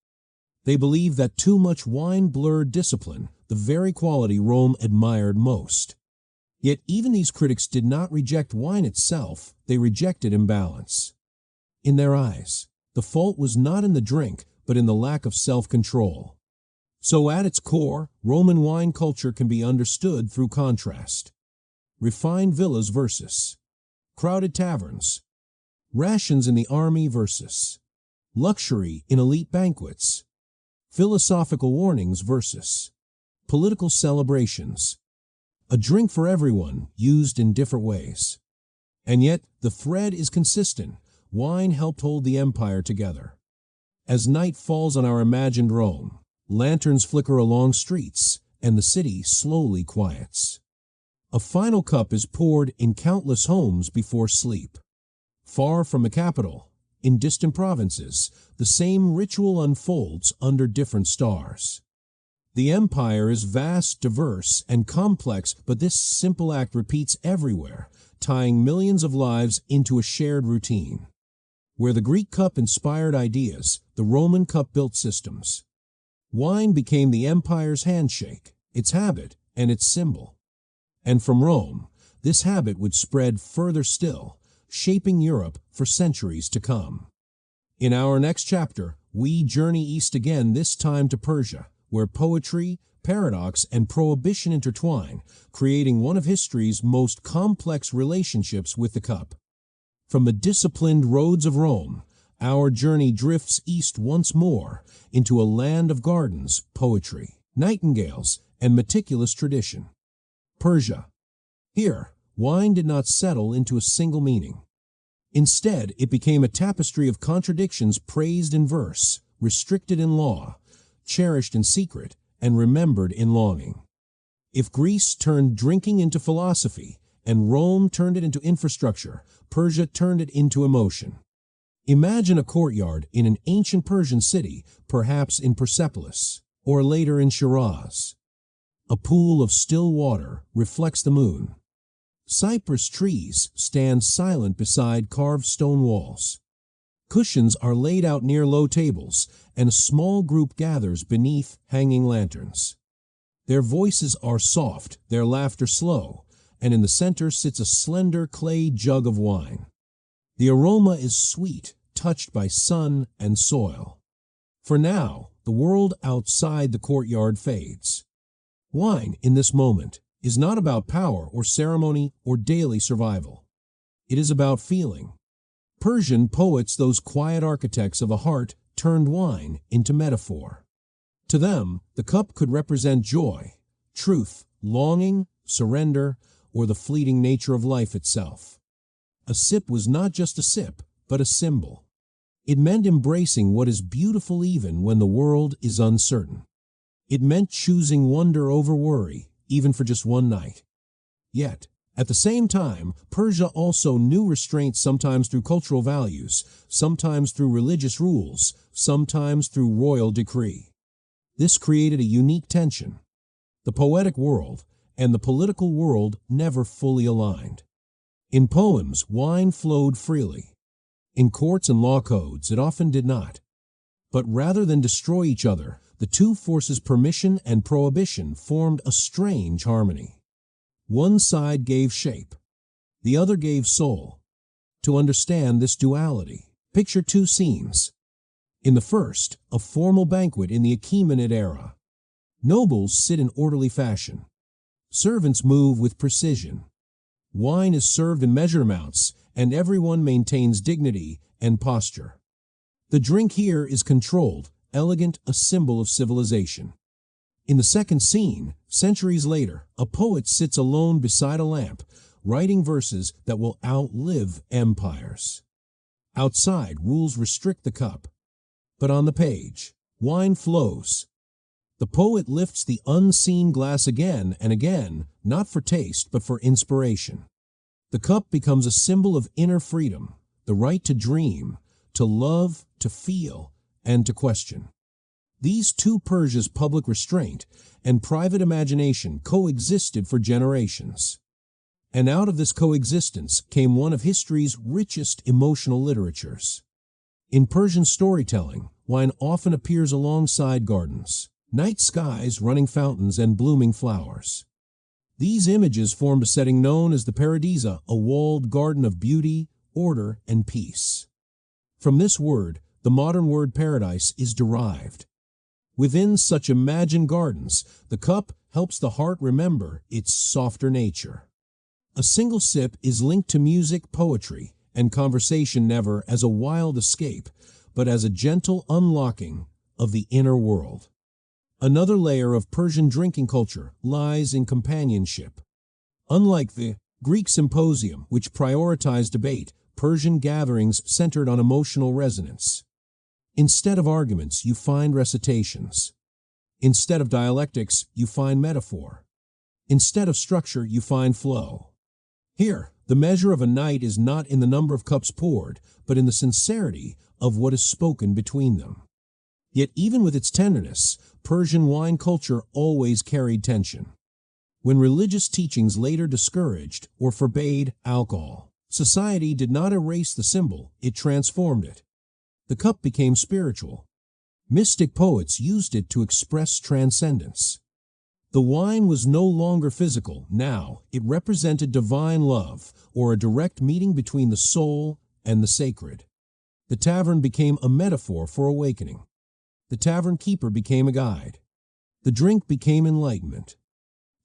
They believed that too much wine blurred discipline, the very quality Rome admired most. Yet even these critics did not reject wine itself, they rejected imbalance. In their eyes, the fault was not in the drink, but in the lack of self-control. So at its core, Roman wine culture can be understood through contrast. Refined villas versus crowded taverns, rations in the army versus luxury in elite banquets, philosophical warnings versus political celebrations. A drink for everyone, used in different ways. And yet, the thread is consistent. Wine helped hold the empire together. As night falls on our imagined Rome, lanterns flicker along streets, and the city slowly quiets. A final cup is poured in countless homes before sleep. Far from the capital, in distant provinces, the same ritual unfolds under different stars. The empire is vast, diverse, and complex, but this simple act repeats everywhere, tying millions of lives into a shared routine. Where the Greek cup inspired ideas, the Roman cup built systems. Wine became the empire's handshake, its habit, and its symbol. And from Rome, this habit would spread further still, shaping Europe for centuries to come. In our next chapter, we journey east again, this time to Persia, where poetry, paradox, and prohibition intertwine, creating one of history's most complex relationships with the cup. From the disciplined roads of Rome, our journey drifts east once more into a land of gardens, poetry, nightingales, and meticulous tradition. Persia. Here, wine did not settle into a single meaning. Instead, it became a tapestry of contradictions, praised in verse, restricted in law, cherished in secret, and remembered in longing. If Greece turned drinking into philosophy, and Rome turned it into infrastructure, Persia turned it into emotion. Imagine a courtyard in an ancient Persian city, perhaps in Persepolis, or later in Shiraz. A pool of still water reflects the moon. Cypress trees stand silent beside carved stone walls. Cushions are laid out near low tables, and a small group gathers beneath hanging lanterns. Their voices are soft, their laughter slow, and in the center sits a slender clay jug of wine. The aroma is sweet, touched by sun and soil. For now, the world outside the courtyard fades. Wine, in this moment, is not about power or ceremony or daily survival. It is about feeling. Persian poets, those quiet architects of a heart, turned wine into metaphor. To them, the cup could represent joy, truth, longing, surrender, or the fleeting nature of life itself. A sip was not just a sip, but a symbol. It meant embracing what is beautiful even when the world is uncertain. It meant choosing wonder over worry, even for just one night. Yet, at the same time, Persia also knew restraint, sometimes through cultural values, sometimes through religious rules, sometimes through royal decree. This created a unique tension. The poetic world and the political world never fully aligned. In poems, wine flowed freely. In courts and law codes, it often did not. But rather than destroy each other, the two forces, permission and prohibition, formed a strange harmony. One side gave shape, the other gave soul. To understand this duality, Picture two scenes. In the first, a formal banquet in the Achaemenid era. Nobles sit in orderly fashion. Servants move with precision. Wine is served in measured amounts, and everyone maintains dignity and posture. The drink here is controlled, elegant, a symbol of civilization. In the second scene, centuries later, a poet sits alone beside a lamp, writing verses that will outlive empires. Outside, rules restrict the cup. But on the page, wine flows. The poet lifts the unseen glass again and again, not for taste, but for inspiration. The cup becomes a symbol of inner freedom, the right to dream, to love, to feel, and to question. These two Persia's public restraint and private imagination coexisted for generations. And out of this coexistence came one of history's richest emotional literatures. In Persian storytelling, wine often appears alongside gardens, night skies, running fountains, and blooming flowers. These images formed a setting known as the Paradisa, a walled garden of beauty, order, and peace. From this word, the modern word paradise is derived. Within such imagined gardens, the cup helps the heart remember its softer nature. A single sip is linked to music, poetry, and conversation never as a wild escape, but as a gentle unlocking of the inner world. Another layer of Persian drinking culture lies in companionship. Unlike the Greek Symposium, which prioritized debate, Persian gatherings centered on emotional resonance. Instead of arguments, you find recitations. Instead of dialectics, you find metaphor. Instead of structure, you find flow. Here, the measure of a night is not in the number of cups poured, but in the sincerity of what is spoken between them. Yet even with its tenderness, Persian wine culture always carried tension. When religious teachings later discouraged or forbade alcohol, society did not erase the symbol, it transformed it. The cup became spiritual. Mystic poets used it to express transcendence. The wine was no longer physical. Now, it represented divine love, or a direct meeting between the soul and the sacred. The tavern became a metaphor for awakening. The tavern keeper became a guide. The drink became enlightenment.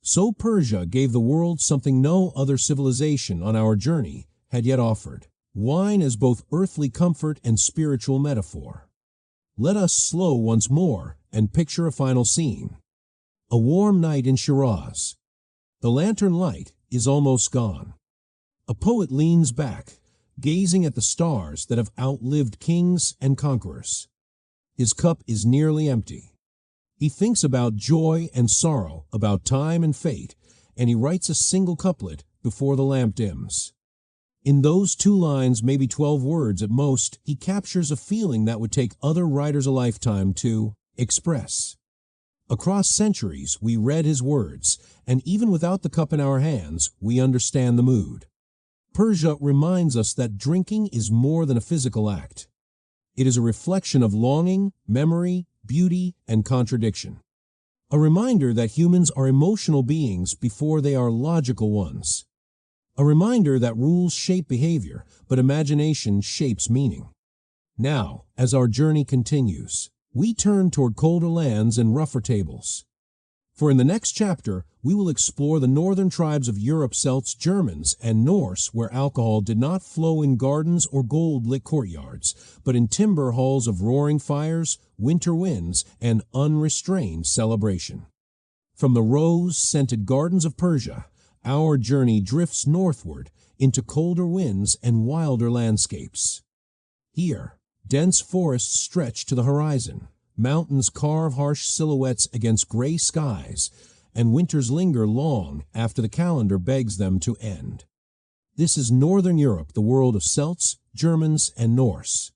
So Persia gave the world something no other civilization on our journey had yet offered. Wine as both earthly comfort and spiritual metaphor. Let us slow once more and picture a final scene. A warm night in Shiraz. The lantern light is almost gone. A poet leans back, gazing at the stars that have outlived kings and conquerors. His cup is nearly empty. He thinks about joy and sorrow, about time and fate, and he writes a single couplet before the lamp dims. In those 2 lines, maybe 12 words at most, he captures a feeling that would take other writers a lifetime to express. Across centuries, we read his words, and even without the cup in our hands, we understand the mood. Persia reminds us that drinking is more than a physical act. It is a reflection of longing, memory, beauty, and contradiction. A reminder that humans are emotional beings before they are logical ones. A reminder that rules shape behavior, but imagination shapes meaning. Now, as our journey continues, we turn toward colder lands and rougher tables. For in the next chapter, we will explore the northern tribes of Europe, Celts, Germans, and Norse, where alcohol did not flow in gardens or gold-lit courtyards, but in timber halls of roaring fires, winter winds, and unrestrained celebration. From the rose-scented gardens of Persia, our journey drifts northward into colder winds and wilder landscapes. Here, dense forests stretch to the horizon, mountains carve harsh silhouettes against gray skies, and winters linger long after the calendar begs them to end. This is Northern Europe, the world of Celts, Germans, and Norse.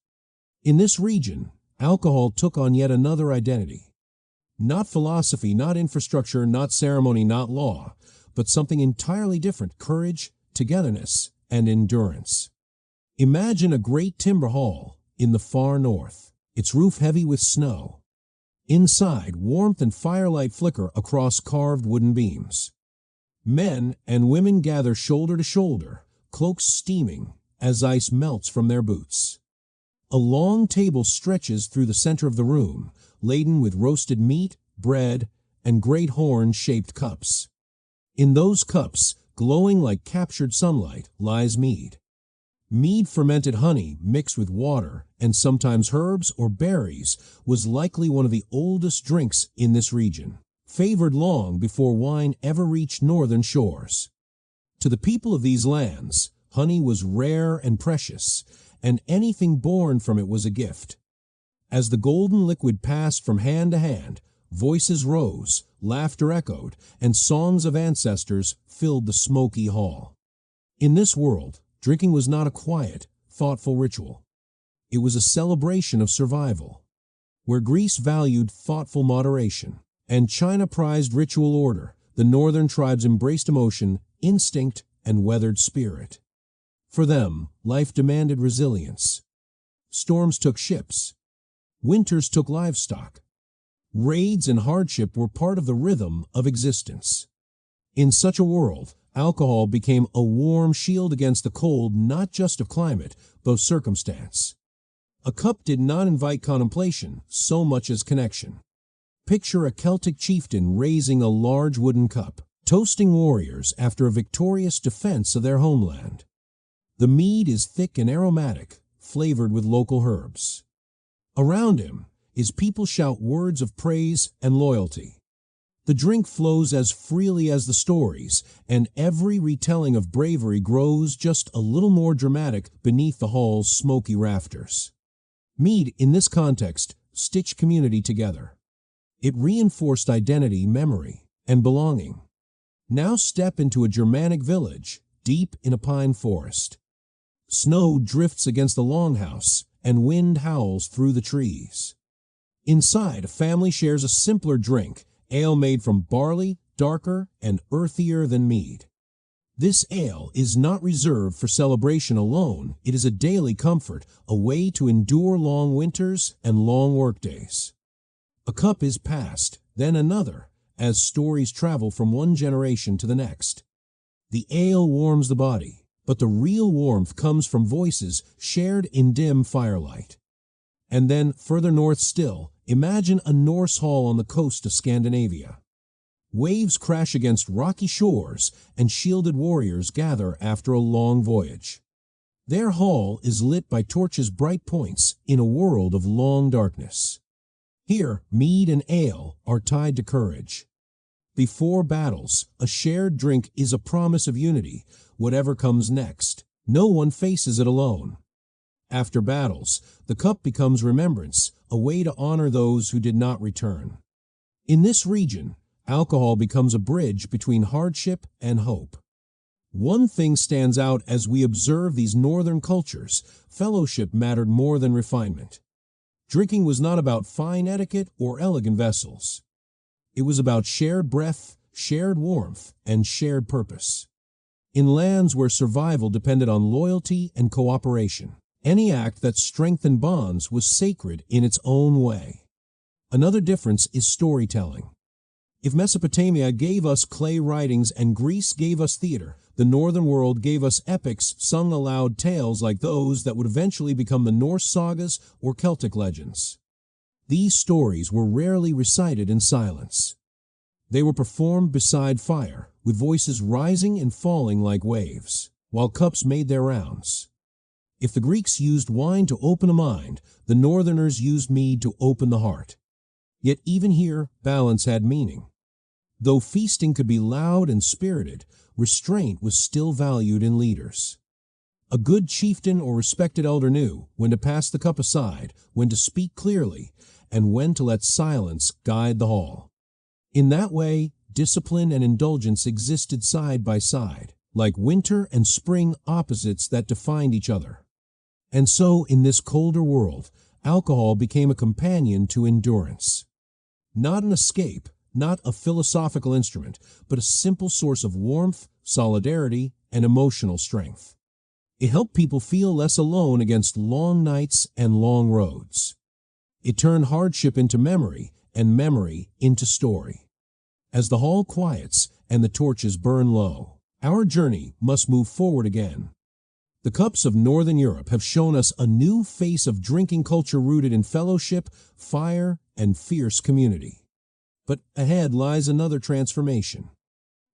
In this region, alcohol took on yet another identity. Not philosophy, not infrastructure, not ceremony, not law, but something entirely different: courage, togetherness, and endurance. Imagine a great timber hall in the far north, its roof heavy with snow. Inside, warmth and firelight flicker across carved wooden beams. Men and women gather shoulder to shoulder, cloaks steaming as ice melts from their boots. A long table stretches through the center of the room, laden with roasted meat, bread, and great horn-shaped cups. In those cups, glowing like captured sunlight, lies mead. Mead fermented honey mixed with water and sometimes herbs or berries was likely one of the oldest drinks in this region, favored long before wine ever reached northern shores. To the people of these lands, honey was rare and precious, and anything born from it was a gift. As the golden liquid passed from hand to hand, voices rose, laughter echoed, and songs of ancestors filled the smoky hall. In this world, drinking was not a quiet, thoughtful ritual. It was a celebration of survival. Where Greece valued thoughtful moderation and China prized ritual order, the northern tribes embraced emotion, instinct, and weathered spirit. For them, life demanded resilience. Storms took ships. Winters took livestock. Raids and hardship were part of the rhythm of existence. In such a world, alcohol became a warm shield against the cold not just of climate, but of circumstance. A cup did not invite contemplation so much as connection. Picture a Celtic chieftain raising a large wooden cup, toasting warriors after a victorious defense of their homeland. The mead is thick and aromatic, flavored with local herbs. Around him, his people shout words of praise and loyalty. The drink flows as freely as the stories, and every retelling of bravery grows just a little more dramatic beneath the hall's smoky rafters. Mead, in this context, stitched community together. It reinforced identity, memory, and belonging. Now step into a Germanic village, deep in a pine forest. Snow drifts against the longhouse, and wind howls through the trees. Inside, a family shares a simpler drink, ale made from barley, darker and earthier than mead. This ale is not reserved for celebration alone. It is a daily comfort, a way to endure long winters and long workdays. A cup is passed, then another, as stories travel from one generation to the next. The ale warms the body, but the real warmth comes from voices shared in dim firelight. And then, further north still, imagine a Norse hall on the coast of Scandinavia. Waves crash against rocky shores, and shielded warriors gather after a long voyage. Their hall is lit by torches' bright points in a world of long darkness. Here, mead and ale are tied to courage. Before battles, a shared drink is a promise of unity, whatever comes next. No one faces it alone. After battles, the cup becomes remembrance, a way to honor those who did not return. In this region, alcohol becomes a bridge between hardship and hope. One thing stands out as we observe these northern cultures: fellowship mattered more than refinement. Drinking was not about fine etiquette or elegant vessels. It was about shared breath, shared warmth, and shared purpose. In lands where survival depended on loyalty and cooperation, any act that strengthened bonds was sacred in its own way. Another difference is storytelling. If Mesopotamia gave us clay writings and Greece gave us theater, the northern world gave us epics sung aloud, tales like those that would eventually become the Norse sagas or Celtic legends. These stories were rarely recited in silence. They were performed beside fire, with voices rising and falling like waves, while cups made their rounds. If the Greeks used wine to open a mind, the northerners used mead to open the heart. Yet even here, balance had meaning. Though feasting could be loud and spirited, restraint was still valued in leaders. A good chieftain or respected elder knew when to pass the cup aside, when to speak clearly, and when to let silence guide the hall. In that way, discipline and indulgence existed side by side, like winter and spring opposites that defined each other. And so, in this colder world, alcohol became a companion to endurance. Not an escape, not a philosophical instrument, but a simple source of warmth, solidarity, and emotional strength. It helped people feel less alone against long nights and long roads. It turned hardship into memory, and memory into story. As the hall quiets and the torches burn low, our journey must move forward again. The cups of Northern Europe have shown us a new face of drinking culture rooted in fellowship, fire, and fierce community. But ahead lies another transformation.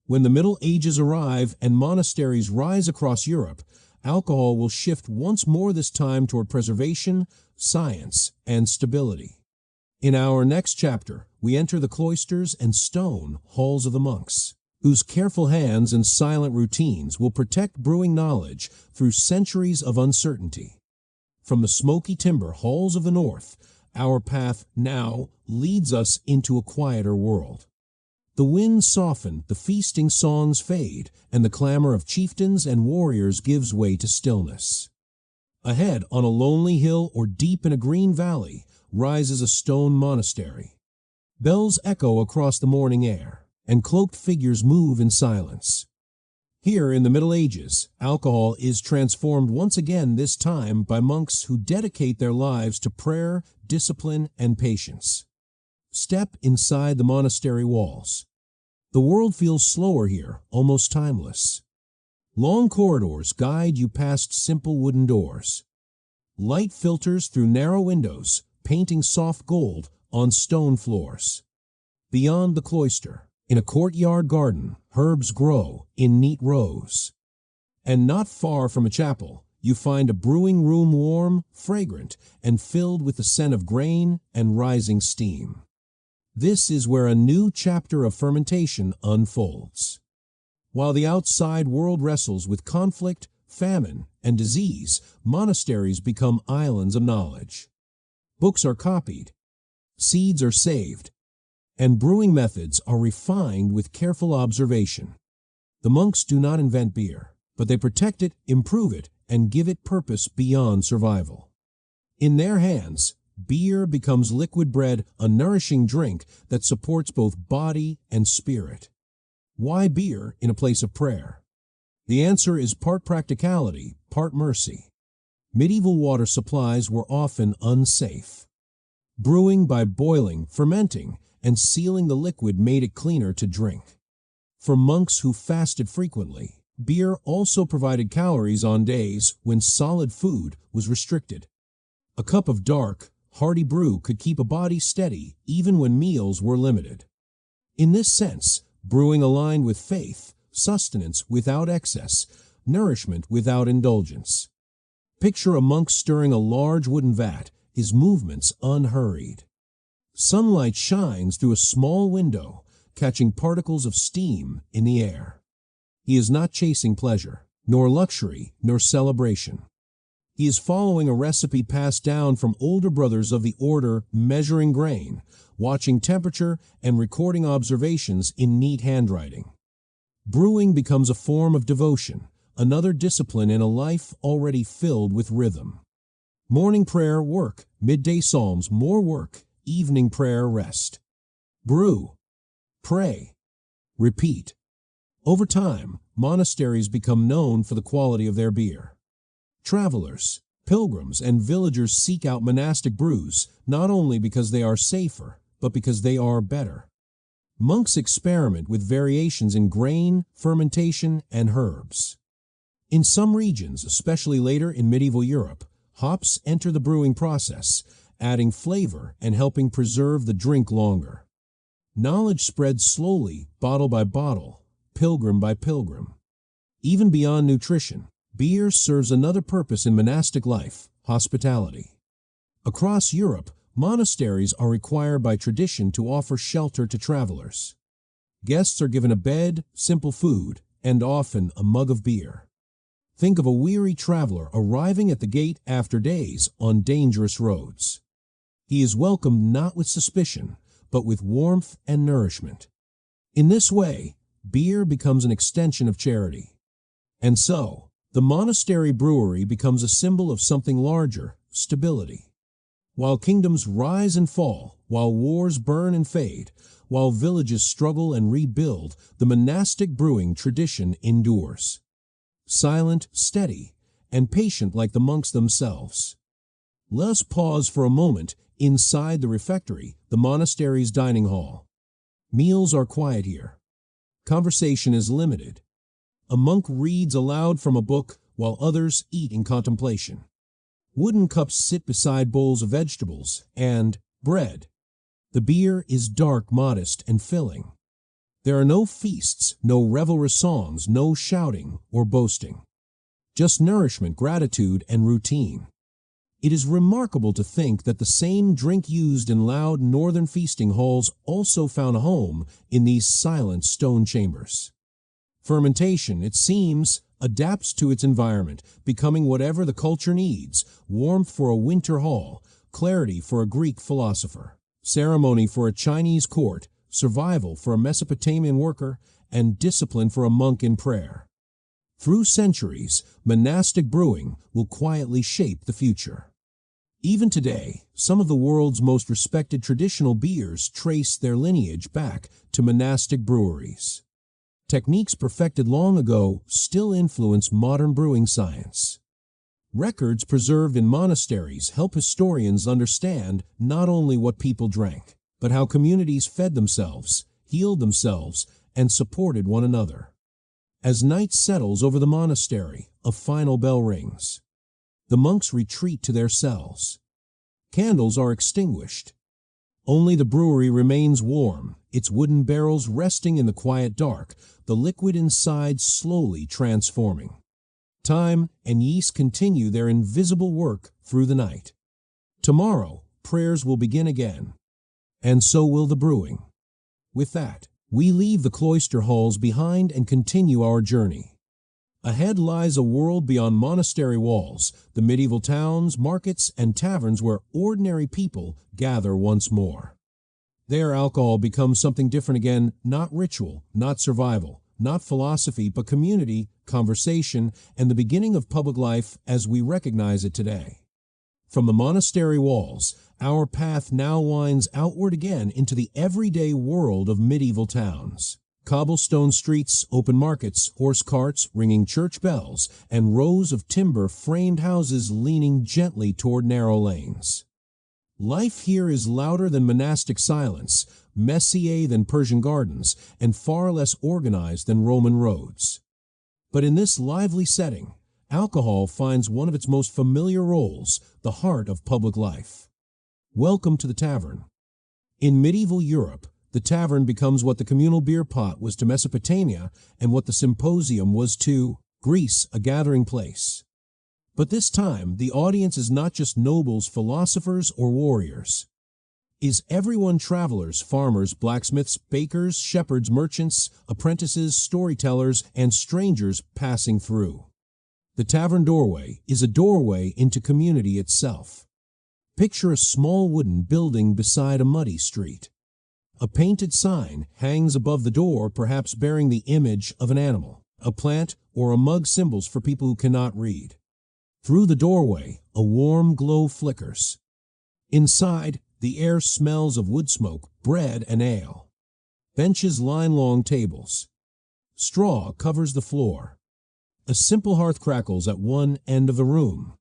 When the Middle Ages arrive and monasteries rise across Europe, alcohol will shift once more, this time toward preservation, science, and stability. In our next chapter, we enter the cloisters and stone halls of the monks, whose careful hands and silent routines will protect brewing knowledge through centuries of uncertainty. From the smoky timber halls of the north, our path now leads us into a quieter world. The winds soften, the feasting songs fade, and the clamor of chieftains and warriors gives way to stillness. Ahead, on a lonely hill or deep in a green valley, rises a stone monastery. Bells echo across the morning air, and cloaked figures move in silence. Here in the Middle Ages, alcohol is transformed once again, this time by monks who dedicate their lives to prayer, discipline, and patience. Step inside the monastery walls. The world feels slower here, almost timeless. Long corridors guide you past simple wooden doors. Light filters through narrow windows, painting soft gold on stone floors. Beyond the cloister, in a courtyard garden, herbs grow in neat rows. And not far from a chapel, you find a brewing room warm, fragrant, and filled with the scent of grain and rising steam. This is where a new chapter of fermentation unfolds. While the outside world wrestles with conflict, famine, and disease, monasteries become islands of knowledge. Books are copied, seeds are saved, and brewing methods are refined with careful observation. The monks do not invent beer, but they protect it, improve it, and give it purpose beyond survival. In their hands, beer becomes liquid bread, a nourishing drink that supports both body and spirit. Why beer in a place of prayer? The answer is part practicality, part mercy. Medieval water supplies were often unsafe. Brewing by boiling, fermenting, and sealing the liquid made it cleaner to drink. For monks who fasted frequently, beer also provided calories on days when solid food was restricted. A cup of dark, hearty brew could keep a body steady even when meals were limited. In this sense, brewing aligned with faith, sustenance without excess, nourishment without indulgence. Picture a monk stirring a large wooden vat, his movements unhurried. Sunlight shines through a small window, catching particles of steam in the air. He is not chasing pleasure, nor luxury, nor celebration. He is following a recipe passed down from older brothers of the order, measuring grain, watching temperature, and recording observations in neat handwriting. Brewing becomes a form of devotion, another discipline in a life already filled with rhythm. Morning prayer, work; midday psalms, more work; evening prayer, rest. Brew, pray, repeat. Over time, monasteries become known for the quality of their beer. Travelers, pilgrims, and villagers seek out monastic brews, not only because they are safer, but because they are better. Monks experiment with variations in grain, fermentation, and herbs. In some regions, especially later in medieval Europe, hops enter the brewing process, adding flavor and helping preserve the drink longer. Knowledge spreads slowly, bottle by bottle, pilgrim by pilgrim. Even beyond nutrition, beer serves another purpose in monastic life: hospitality. Across Europe, monasteries are required by tradition to offer shelter to travelers. Guests are given a bed, simple food, and often a mug of beer. Think of a weary traveler arriving at the gate after days on dangerous roads. He is welcomed not with suspicion, but with warmth and nourishment. In this way, beer becomes an extension of charity. And so, the monastery brewery becomes a symbol of something larger: stability. While kingdoms rise and fall, while wars burn and fade, while villages struggle and rebuild, the monastic brewing tradition endures. Silent, steady, and patient like the monks themselves. Let us pause for a moment inside the refectory, the monastery's dining hall. Meals are quiet here. Conversation is limited. A monk reads aloud from a book while others eat in contemplation. Wooden cups sit beside bowls of vegetables and bread. The beer is dark, modest, and filling. There are no feasts, no revelrous songs, no shouting or boasting. Just nourishment, gratitude, and routine. It is remarkable to think that the same drink used in loud northern feasting halls also found a home in these silent stone chambers. Fermentation, it seems, adapts to its environment, becoming whatever the culture needs: warmth for a winter hall, clarity for a Greek philosopher, ceremony for a Chinese court, survival for a Mesopotamian worker, and discipline for a monk in prayer. Through centuries, monastic brewing will quietly shape the future. Even today, some of the world's most respected traditional beers trace their lineage back to monastic breweries. Techniques perfected long ago still influence modern brewing science. Records preserved in monasteries help historians understand not only what people drank, but how communities fed themselves, healed themselves, and supported one another. As night settles over the monastery, a final bell rings. The monks retreat to their cells. Candles are extinguished. Only the brewery remains warm, its wooden barrels resting in the quiet dark, the liquid inside slowly transforming. Time and yeast continue their invisible work through the night. Tomorrow, prayers will begin again, and so will the brewing. With that, we leave the cloister halls behind and continue our journey. Ahead lies a world beyond monastery walls, the medieval towns, markets, and taverns where ordinary people gather once more. There, alcohol becomes something different again, not ritual, not survival, not philosophy, but community, conversation, and the beginning of public life as we recognize it today. From the monastery walls, our path now winds outward again into the everyday world of medieval towns. Cobblestone streets, open markets, horse carts ringing church bells, and rows of timber-framed houses leaning gently toward narrow lanes. Life here is louder than monastic silence, messier than Persian gardens, and far less organized than Roman roads. But in this lively setting, alcohol finds one of its most familiar roles, the heart of public life. Welcome to the tavern. In medieval Europe, the tavern becomes what the communal beer pot was to Mesopotamia and what the Symposium was to Greece, a gathering place. But this time, the audience is not just nobles, philosophers, or warriors. Is everyone travelers, farmers, blacksmiths, bakers, shepherds, merchants, apprentices, storytellers, and strangers passing through? The tavern doorway is a doorway into community itself. Picture a small wooden building beside a muddy street. A painted sign hangs above the door, perhaps bearing the image of an animal, a plant, or a mug, symbols for people who cannot read. Through the doorway, a warm glow flickers. Inside, the air smells of wood smoke, bread, and ale. Benches line long tables. Straw covers the floor. A simple hearth crackles at one end of the room.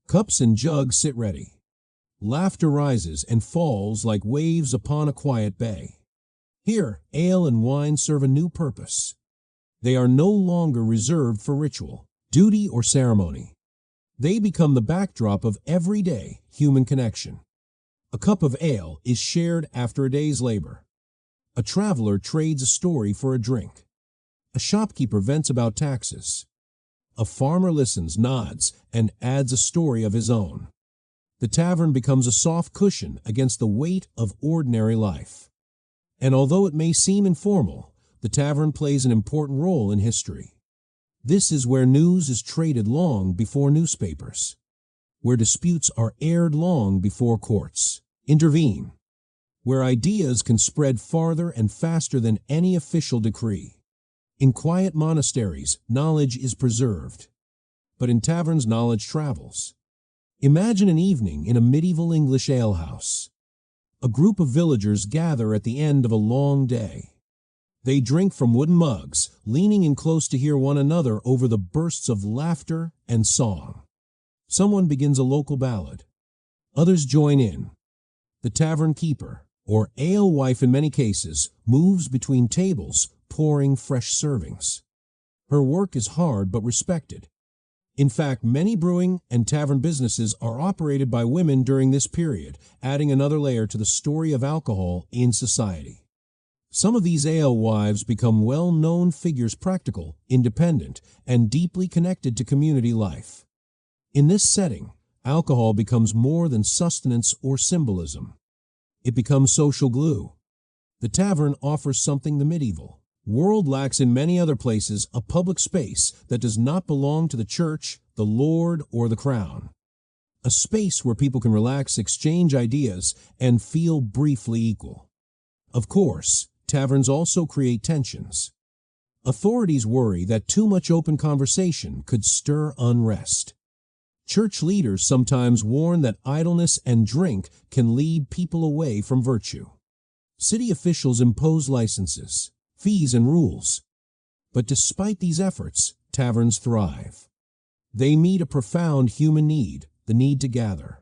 Cups and jugs sit ready. Laughter rises and falls like waves upon a quiet bay. Here, ale and wine serve a new purpose. They are no longer reserved for ritual, duty, or ceremony. They become the backdrop of everyday human connection. A cup of ale is shared after a day's labor. A traveler trades a story for a drink. A shopkeeper vents about taxes. A farmer listens, nods, and adds a story of his own. The tavern becomes a soft cushion against the weight of ordinary life. And although it may seem informal, the tavern plays an important role in history. This is where news is traded long before newspapers, where disputes are aired long before courts intervene, where ideas can spread farther and faster than any official decree. In quiet monasteries, knowledge is preserved, but in taverns, knowledge travels. Imagine an evening in a medieval English alehouse. A group of villagers gather at the end of a long day. They drink from wooden mugs, leaning in close to hear one another over the bursts of laughter and song. Someone begins a local ballad. Others join in. The tavern keeper, or alewife in many cases, moves between tables, pouring fresh servings. Her work is hard but respected. In fact, many brewing and tavern businesses are operated by women during this period, adding another layer to the story of alcohol in society. Some of these alewives become well-known figures, practical, independent, and deeply connected to community life. In this setting, alcohol becomes more than sustenance or symbolism. It becomes social glue. The tavern offers something the medieval world lacks in many other places: a public space that does not belong to the church, the lord, or the crown. A space where people can relax, exchange ideas, and feel briefly equal. Of course, taverns also create tensions. Authorities worry that too much open conversation could stir unrest. Church leaders sometimes warn that idleness and drink can lead people away from virtue. City officials impose licenses, fees, and rules. But despite these efforts, taverns thrive. They meet a profound human need, the need to gather.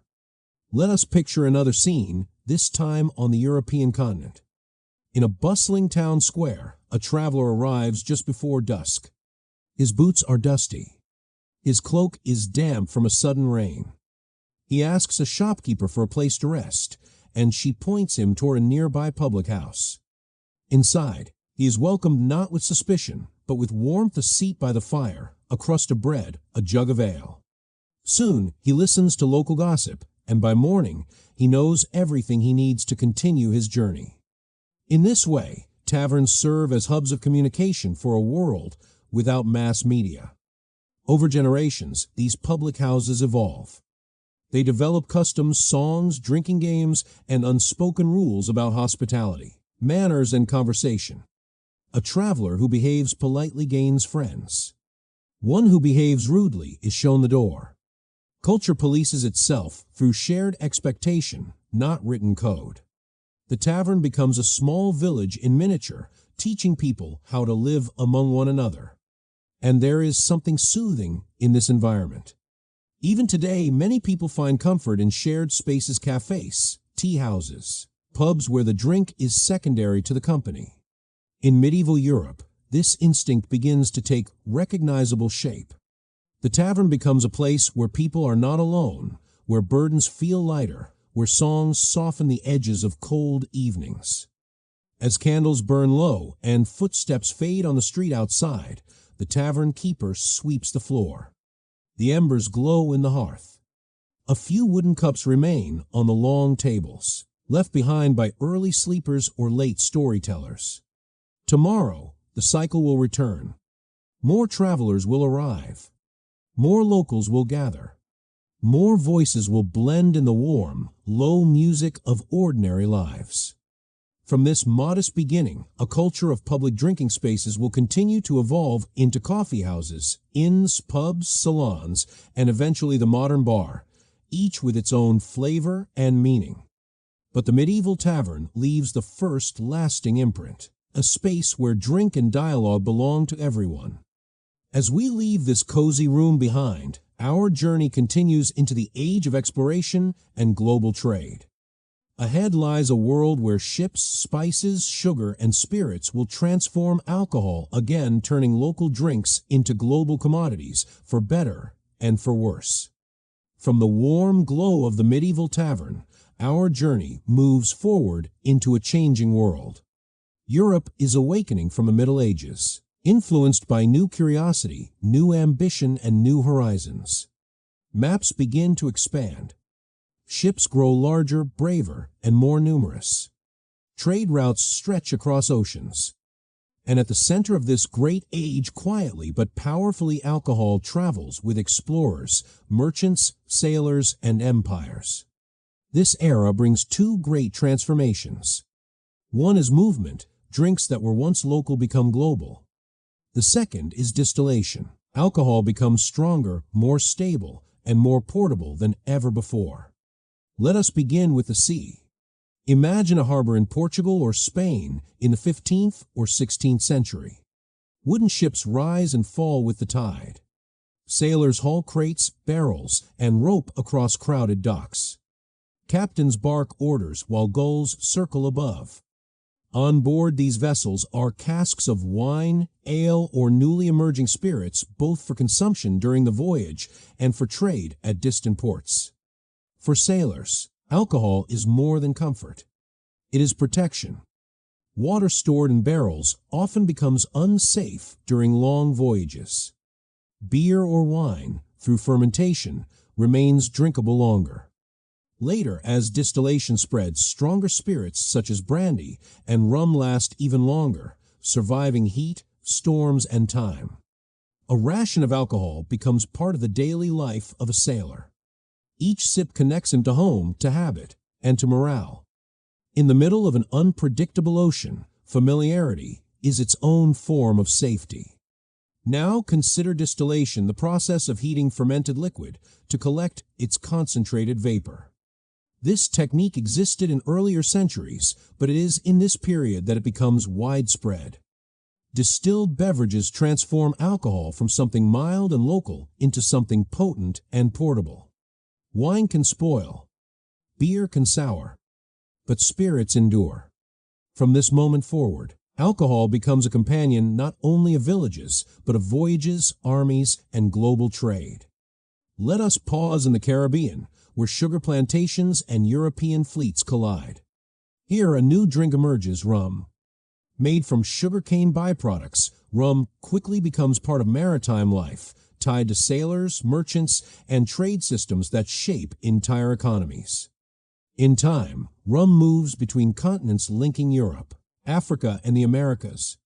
Let us picture another scene, this time on the European continent. In a bustling town square, a traveler arrives just before dusk. His boots are dusty. His cloak is damp from a sudden rain. He asks a shopkeeper for a place to rest, and she points him toward a nearby public house. Inside, he is welcomed not with suspicion, but with warmth: a seat by the fire, a crust of bread, a jug of ale. Soon, he listens to local gossip, and by morning, he knows everything he needs to continue his journey. In this way, taverns serve as hubs of communication for a world without mass media. Over generations, these public houses evolve. They develop customs, songs, drinking games, and unspoken rules about hospitality, manners, and conversation. A traveler who behaves politely gains friends. One who behaves rudely is shown the door. Culture polices itself through shared expectation, not written code. The tavern becomes a small village in miniature, teaching people how to live among one another. And there is something soothing in this environment. Even today, many people find comfort in shared spaces: cafes, tea houses, pubs where the drink is secondary to the company. In medieval Europe, this instinct begins to take recognizable shape. The tavern becomes a place where people are not alone, where burdens feel lighter, where songs soften the edges of cold evenings. As candles burn low and footsteps fade on the street outside, the tavern keeper sweeps the floor. The embers glow in the hearth. A few wooden cups remain on the long tables, left behind by early sleepers or late storytellers. Tomorrow, the cycle will return. More travelers will arrive. More locals will gather. More voices will blend in the warm, low music of ordinary lives. From this modest beginning, a culture of public drinking spaces will continue to evolve into coffee houses, inns, pubs, salons, and eventually the modern bar, each with its own flavor and meaning. But the medieval tavern leaves the first lasting imprint, a space where drink and dialogue belong to everyone. As we leave this cozy room behind, our journey continues into the age of exploration and global trade. Ahead lies a world where ships, spices, sugar, and spirits will transform alcohol, again turning local drinks into global commodities, for better and for worse. From the warm glow of the medieval tavern, our journey moves forward into a changing world. Europe is awakening from the Middle Ages, influenced by new curiosity, new ambition, and new horizons. Maps begin to expand. Ships grow larger, braver, and more numerous. Trade routes stretch across oceans. And at the center of this great age, quietly but powerfully, alcohol travels with explorers, merchants, sailors, and empires. This era brings two great transformations. One is movement. Drinks that were once local become global. The second is distillation. Alcohol becomes stronger, more stable, and more portable than ever before. Let us begin with the sea. Imagine a harbor in Portugal or Spain in the 15th or 16th century. Wooden ships rise and fall with the tide. Sailors haul crates, barrels, and rope across crowded docks. Captains bark orders while gulls circle above. On board these vessels are casks of wine, ale, or newly emerging spirits, both for consumption during the voyage and for trade at distant ports. For sailors, alcohol is more than comfort. It is protection. Water stored in barrels often becomes unsafe during long voyages. Beer or wine, through fermentation, remains drinkable longer. Later, as distillation spreads, stronger spirits such as brandy and rum last even longer, surviving heat, storms, and time. A ration of alcohol becomes part of the daily life of a sailor. Each sip connects him to home, to habit, and to morale. In the middle of an unpredictable ocean, familiarity is its own form of safety. Now consider distillation, the process of heating fermented liquid to collect its concentrated vapor. This technique existed in earlier centuries, but it is in this period that it becomes widespread. Distilled beverages transform alcohol from something mild and local into something potent and portable. Wine can spoil, beer can sour, but spirits endure. From this moment forward, alcohol becomes a companion not only of villages, but of voyages, armies, and global trade. Let us pause in the Caribbean, where sugar plantations and European fleets collide. Here a new drink emerges, rum. Made from sugarcane byproducts, rum quickly becomes part of maritime life, tied to sailors, merchants, and trade systems that shape entire economies. In time, rum moves between continents linking Europe, Africa, and the Americas.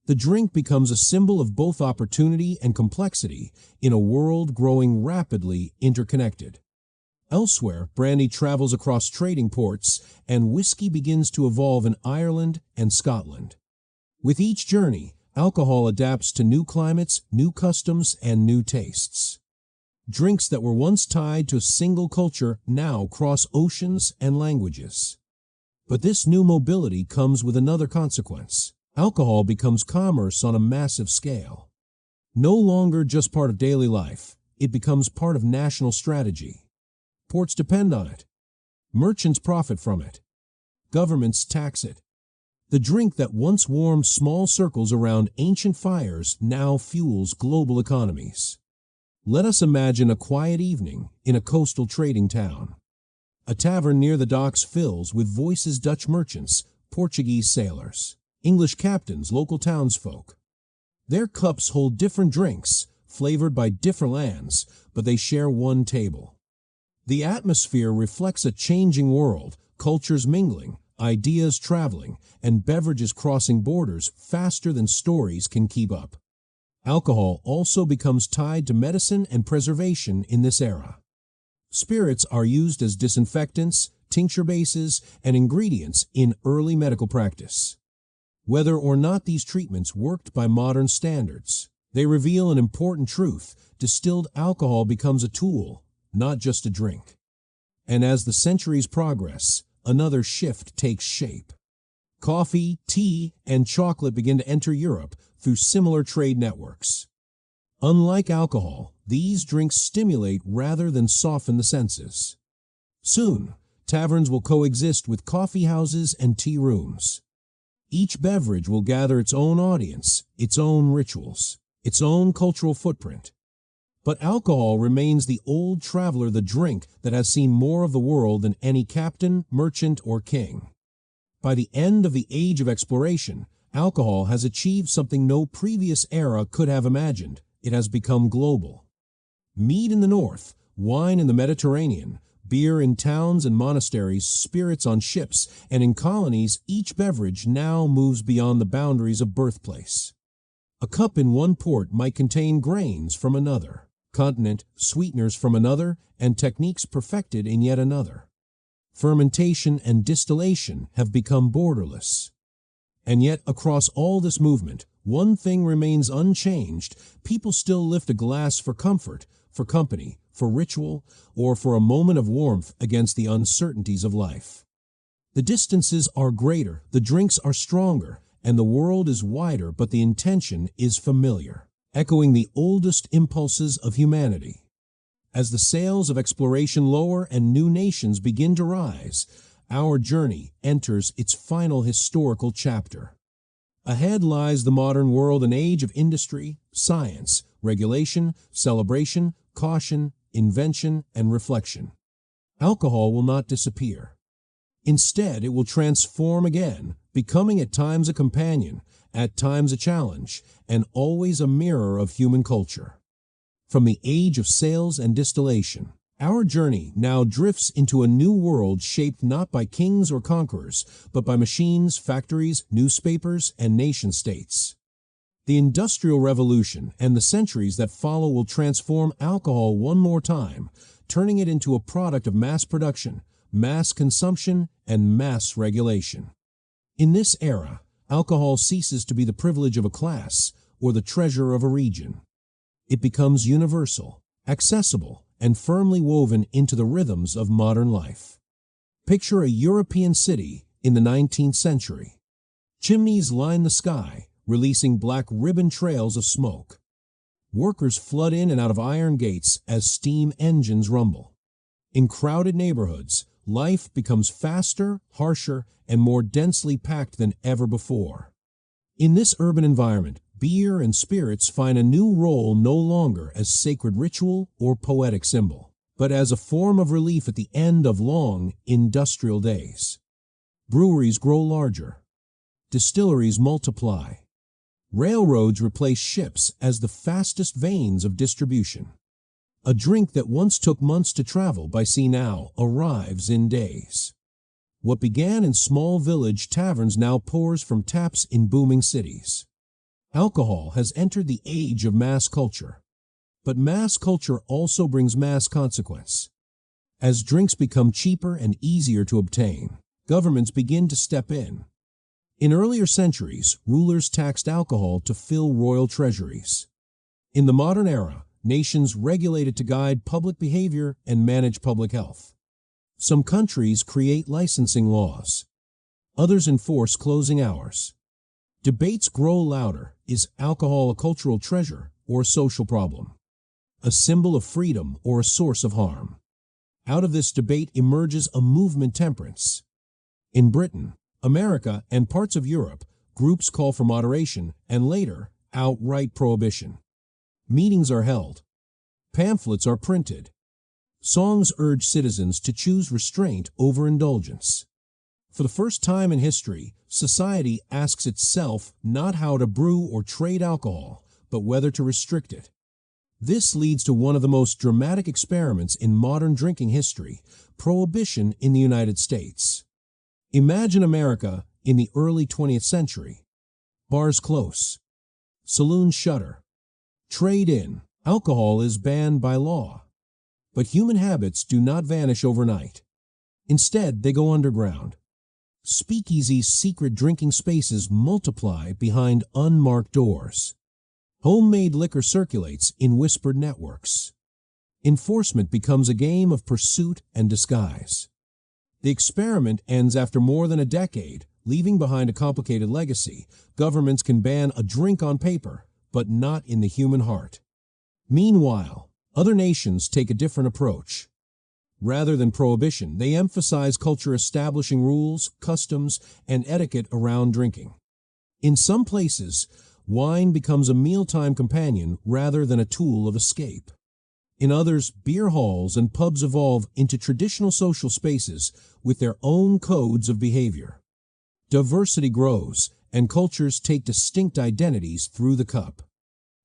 The drink becomes a symbol of both opportunity and complexity in a world growing rapidly interconnected. Elsewhere, brandy travels across trading ports, and whiskey begins to evolve in Ireland and Scotland. With each journey, alcohol adapts to new climates, new customs, and new tastes. Drinks that were once tied to a single culture now cross oceans and languages. But this new mobility comes with another consequence. Alcohol becomes commerce on a massive scale. No longer just part of daily life, it becomes part of national strategy. Ports depend on it. Merchants profit from it. Governments tax it. The drink that once warmed small circles around ancient fires now fuels global economies. Let us imagine a quiet evening in a coastal trading town. A tavern near the docks fills with voices: Dutch merchants, Portuguese sailors, English captains, local townsfolk. Their cups hold different drinks, flavored by different lands, but they share one table. The atmosphere reflects a changing world, cultures mingling, ideas traveling, and beverages crossing borders faster than stories can keep up. Alcohol also becomes tied to medicine and preservation in this era. Spirits are used as disinfectants, tincture bases, and ingredients in early medical practice. Whether or not these treatments worked by modern standards, they reveal an important truth: distilled alcohol becomes a tool, not just a drink. And as the centuries progress, another shift takes shape. Coffee, tea, and chocolate begin to enter Europe through similar trade networks. Unlike alcohol, these drinks stimulate rather than soften the senses. Soon, taverns will coexist with coffee houses and tea rooms. Each beverage will gather its own audience, its own rituals, its own cultural footprint. But alcohol remains the old traveler, the drink that has seen more of the world than any captain, merchant, or king. By the end of the age of exploration, alcohol has achieved something no previous era could have imagined. It has become global. Mead in the north, wine in the Mediterranean, beer in towns and monasteries, spirits on ships, and in colonies, each beverage now moves beyond the boundaries of birthplace. A cup in one port might contain grains from another continent, sweeteners from another, and techniques perfected in yet another. Fermentation and distillation have become borderless. And yet, across all this movement, one thing remains unchanged. People still lift a glass for comfort, for company, for ritual, or for a moment of warmth against the uncertainties of life. The distances are greater, the drinks are stronger, and the world is wider, but the intention is familiar, echoing the oldest impulses of humanity. As the sails of exploration lower and new nations begin to rise, our journey enters its final historical chapter. Ahead lies the modern world, an age of industry, science, regulation, celebration, caution, invention, and reflection. Alcohol will not disappear. Instead, it will transform again, becoming at times a companion, at times a challenge, and always a mirror of human culture. From the age of sales and distillation, our journey now drifts into a new world shaped not by kings or conquerors, but by machines, factories, newspapers, and nation-states. The Industrial Revolution and the centuries that follow will transform alcohol one more time, turning it into a product of mass production, mass consumption, and mass regulation. In this era, alcohol ceases to be the privilege of a class or the treasure of a region. It becomes universal, accessible, and firmly woven into the rhythms of modern life. Picture a European city in the 19th century. Chimneys line the sky, releasing black ribbon trails of smoke. Workers flood in and out of iron gates as steam engines rumble. In crowded neighborhoods, life becomes faster, harsher, and more densely packed than ever before. In this urban environment, beer and spirits find a new role no longer as sacred ritual or poetic symbol, but as a form of relief at the end of long industrial days. Breweries grow larger. Distilleries multiply. Railroads replace ships as the fastest veins of distribution. A drink that once took months to travel by sea now arrives in days. What began in small village taverns now pours from taps in booming cities. Alcohol has entered the age of mass culture. But mass culture also brings mass consequence. As drinks become cheaper and easier to obtain, governments begin to step in. In earlier centuries, rulers taxed alcohol to fill royal treasuries. In the modern era, nations regulate it to guide public behavior and manage public health. Some countries create licensing laws. Others enforce closing hours. Debates grow louder. Is alcohol a cultural treasure or a social problem? A symbol of freedom or a source of harm? Out of this debate emerges a movement: temperance. In Britain, America, and parts of Europe, groups call for moderation and later, outright prohibition. Meetings are held. Pamphlets are printed. Songs urge citizens to choose restraint over indulgence. For the first time in history, society asks itself not how to brew or trade alcohol, but whether to restrict it. This leads to one of the most dramatic experiments in modern drinking history: prohibition in the United States. Imagine America in the early 20th century. Bars close. Saloons shutter. Trade in. Alcohol is banned by law. But human habits do not vanish overnight. Instead, they go underground. Speakeasies' secret drinking spaces multiply behind unmarked doors. Homemade liquor circulates in whispered networks. Enforcement becomes a game of pursuit and disguise. The experiment ends after more than a decade, leaving behind a complicated legacy. Governments can ban a drink on paper, but not in the human heart. Meanwhile, other nations take a different approach. Rather than prohibition, they emphasize culture, establishing rules, customs, and etiquette around drinking. In some places, wine becomes a mealtime companion rather than a tool of escape. In others, beer halls and pubs evolve into traditional social spaces with their own codes of behavior. Diversity grows, and cultures take distinct identities through the cup.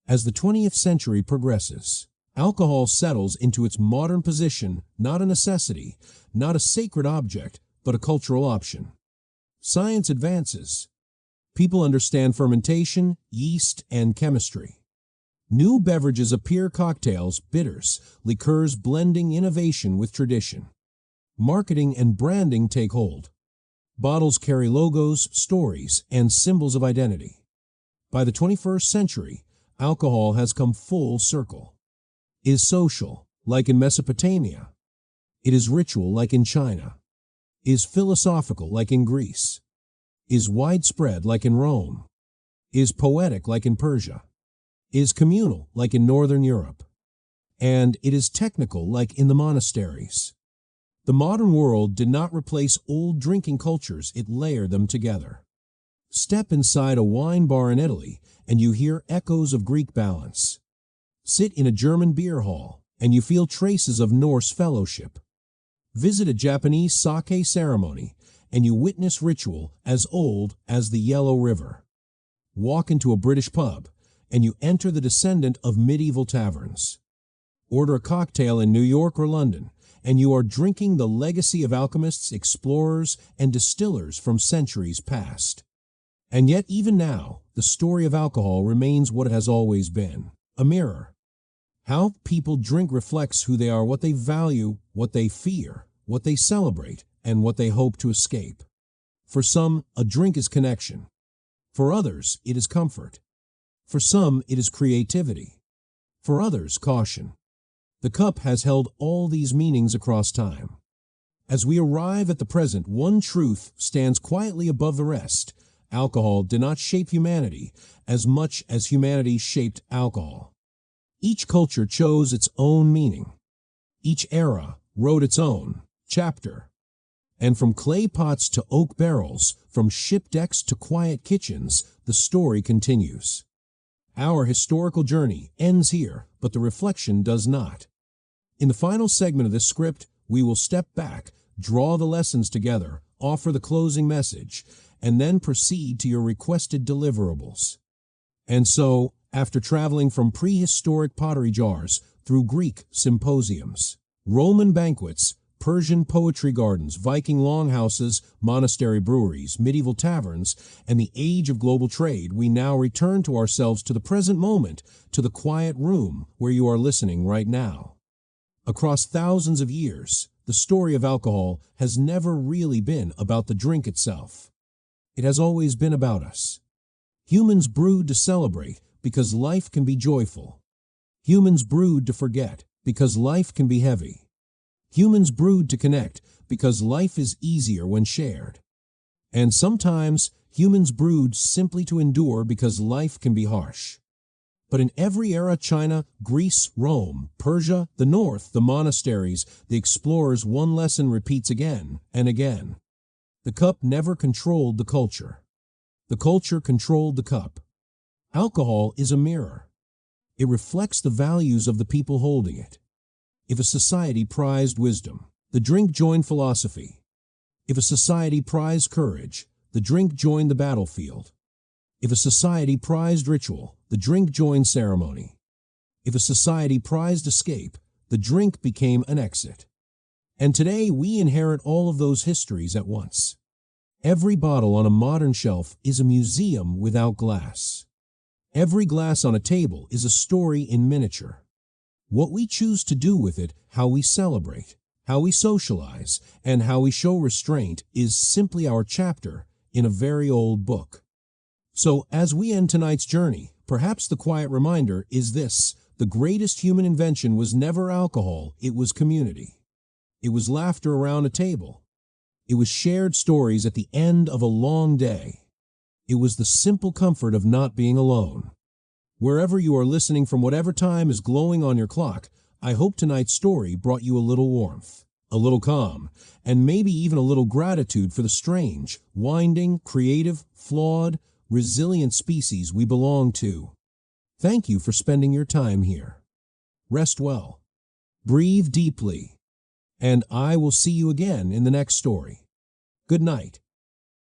As the 20th century progresses, alcohol settles into its modern position, not a necessity, not a sacred object, but a cultural option. Science advances. People understand fermentation, yeast, and chemistry. New beverages appear: cocktails, bitters, liqueurs, blending innovation with tradition. Marketing and branding take hold. Bottles carry logos, stories, and symbols of identity. By the 21st century, alcohol has come full circle. It is social, like in Mesopotamia. It is ritual, like in China. It is philosophical, like in Greece. It is widespread, like in Rome. It is poetic, like in Persia. It is communal, like in Northern Europe. And it is technical, like in the monasteries. The modern world did not replace old drinking cultures, it layered them together. Step inside a wine bar in Italy, and you hear echoes of Greek balance. Sit in a German beer hall, and you feel traces of Norse fellowship. Visit a Japanese sake ceremony, and you witness ritual as old as the Yellow River. Walk into a British pub, and you enter the descendant of medieval taverns. Order a cocktail in New York or London, and you are drinking the legacy of alchemists, explorers, and distillers from centuries past. And yet, even now, the story of alcohol remains what it has always been, a mirror. How people drink reflects who they are, what they value, what they fear, what they celebrate, and what they hope to escape. For some, a drink is connection. For others, it is comfort. For some, it is creativity. For others, caution. The cup has held all these meanings across time. As we arrive at the present, one truth stands quietly above the rest. Alcohol did not shape humanity as much as humanity shaped alcohol. Each culture chose its own meaning. Each era wrote its own chapter. And from clay pots to oak barrels, from ship decks to quiet kitchens, the story continues. Our historical journey ends here, but the reflection does not. In the final segment of this script, we will step back, draw the lessons together, offer the closing message, and then proceed to your requested deliverables. And so, after traveling from prehistoric pottery jars through Greek symposiums, Roman banquets, Persian poetry gardens, Viking longhouses, monastery breweries, medieval taverns, and the age of global trade, we now return to ourselves, to the present moment, to the quiet room where you are listening right now. Across thousands of years, the story of alcohol has never really been about the drink itself. It has always been about us. Humans brewed to celebrate because life can be joyful. Humans brewed to forget because life can be heavy. Humans brewed to connect because life is easier when shared. And sometimes humans brewed simply to endure because life can be harsh. But in every era, China, Greece, Rome, Persia, the North, the monasteries, the explorers, one lesson repeats again and again. The cup never controlled the culture. The culture controlled the cup. Alcohol is a mirror. It reflects the values of the people holding it. If a society prized wisdom, the drink joined philosophy. If a society prized courage, the drink joined the battlefield. If a society prized ritual, the drink joined ceremony. If a society prized escape, the drink became an exit. And today we inherit all of those histories at once. Every bottle on a modern shelf is a museum without glass. Every glass on a table is a story in miniature. What we choose to do with it, how we celebrate, how we socialize, and how we show restraint is simply our chapter in a very old book. So, as we end tonight's journey, perhaps the quiet reminder is this: the greatest human invention was never alcohol, it was community. It was laughter around a table. It was shared stories at the end of a long day. It was the simple comfort of not being alone. Wherever you are listening from, whatever time is glowing on your clock, I hope tonight's story brought you a little warmth, a little calm, and maybe even a little gratitude for the strange, winding, creative, flawed, resilient species we belong to. Thank you for spending your time here. Rest well, breathe deeply, and I will see you again in the next story. Good night.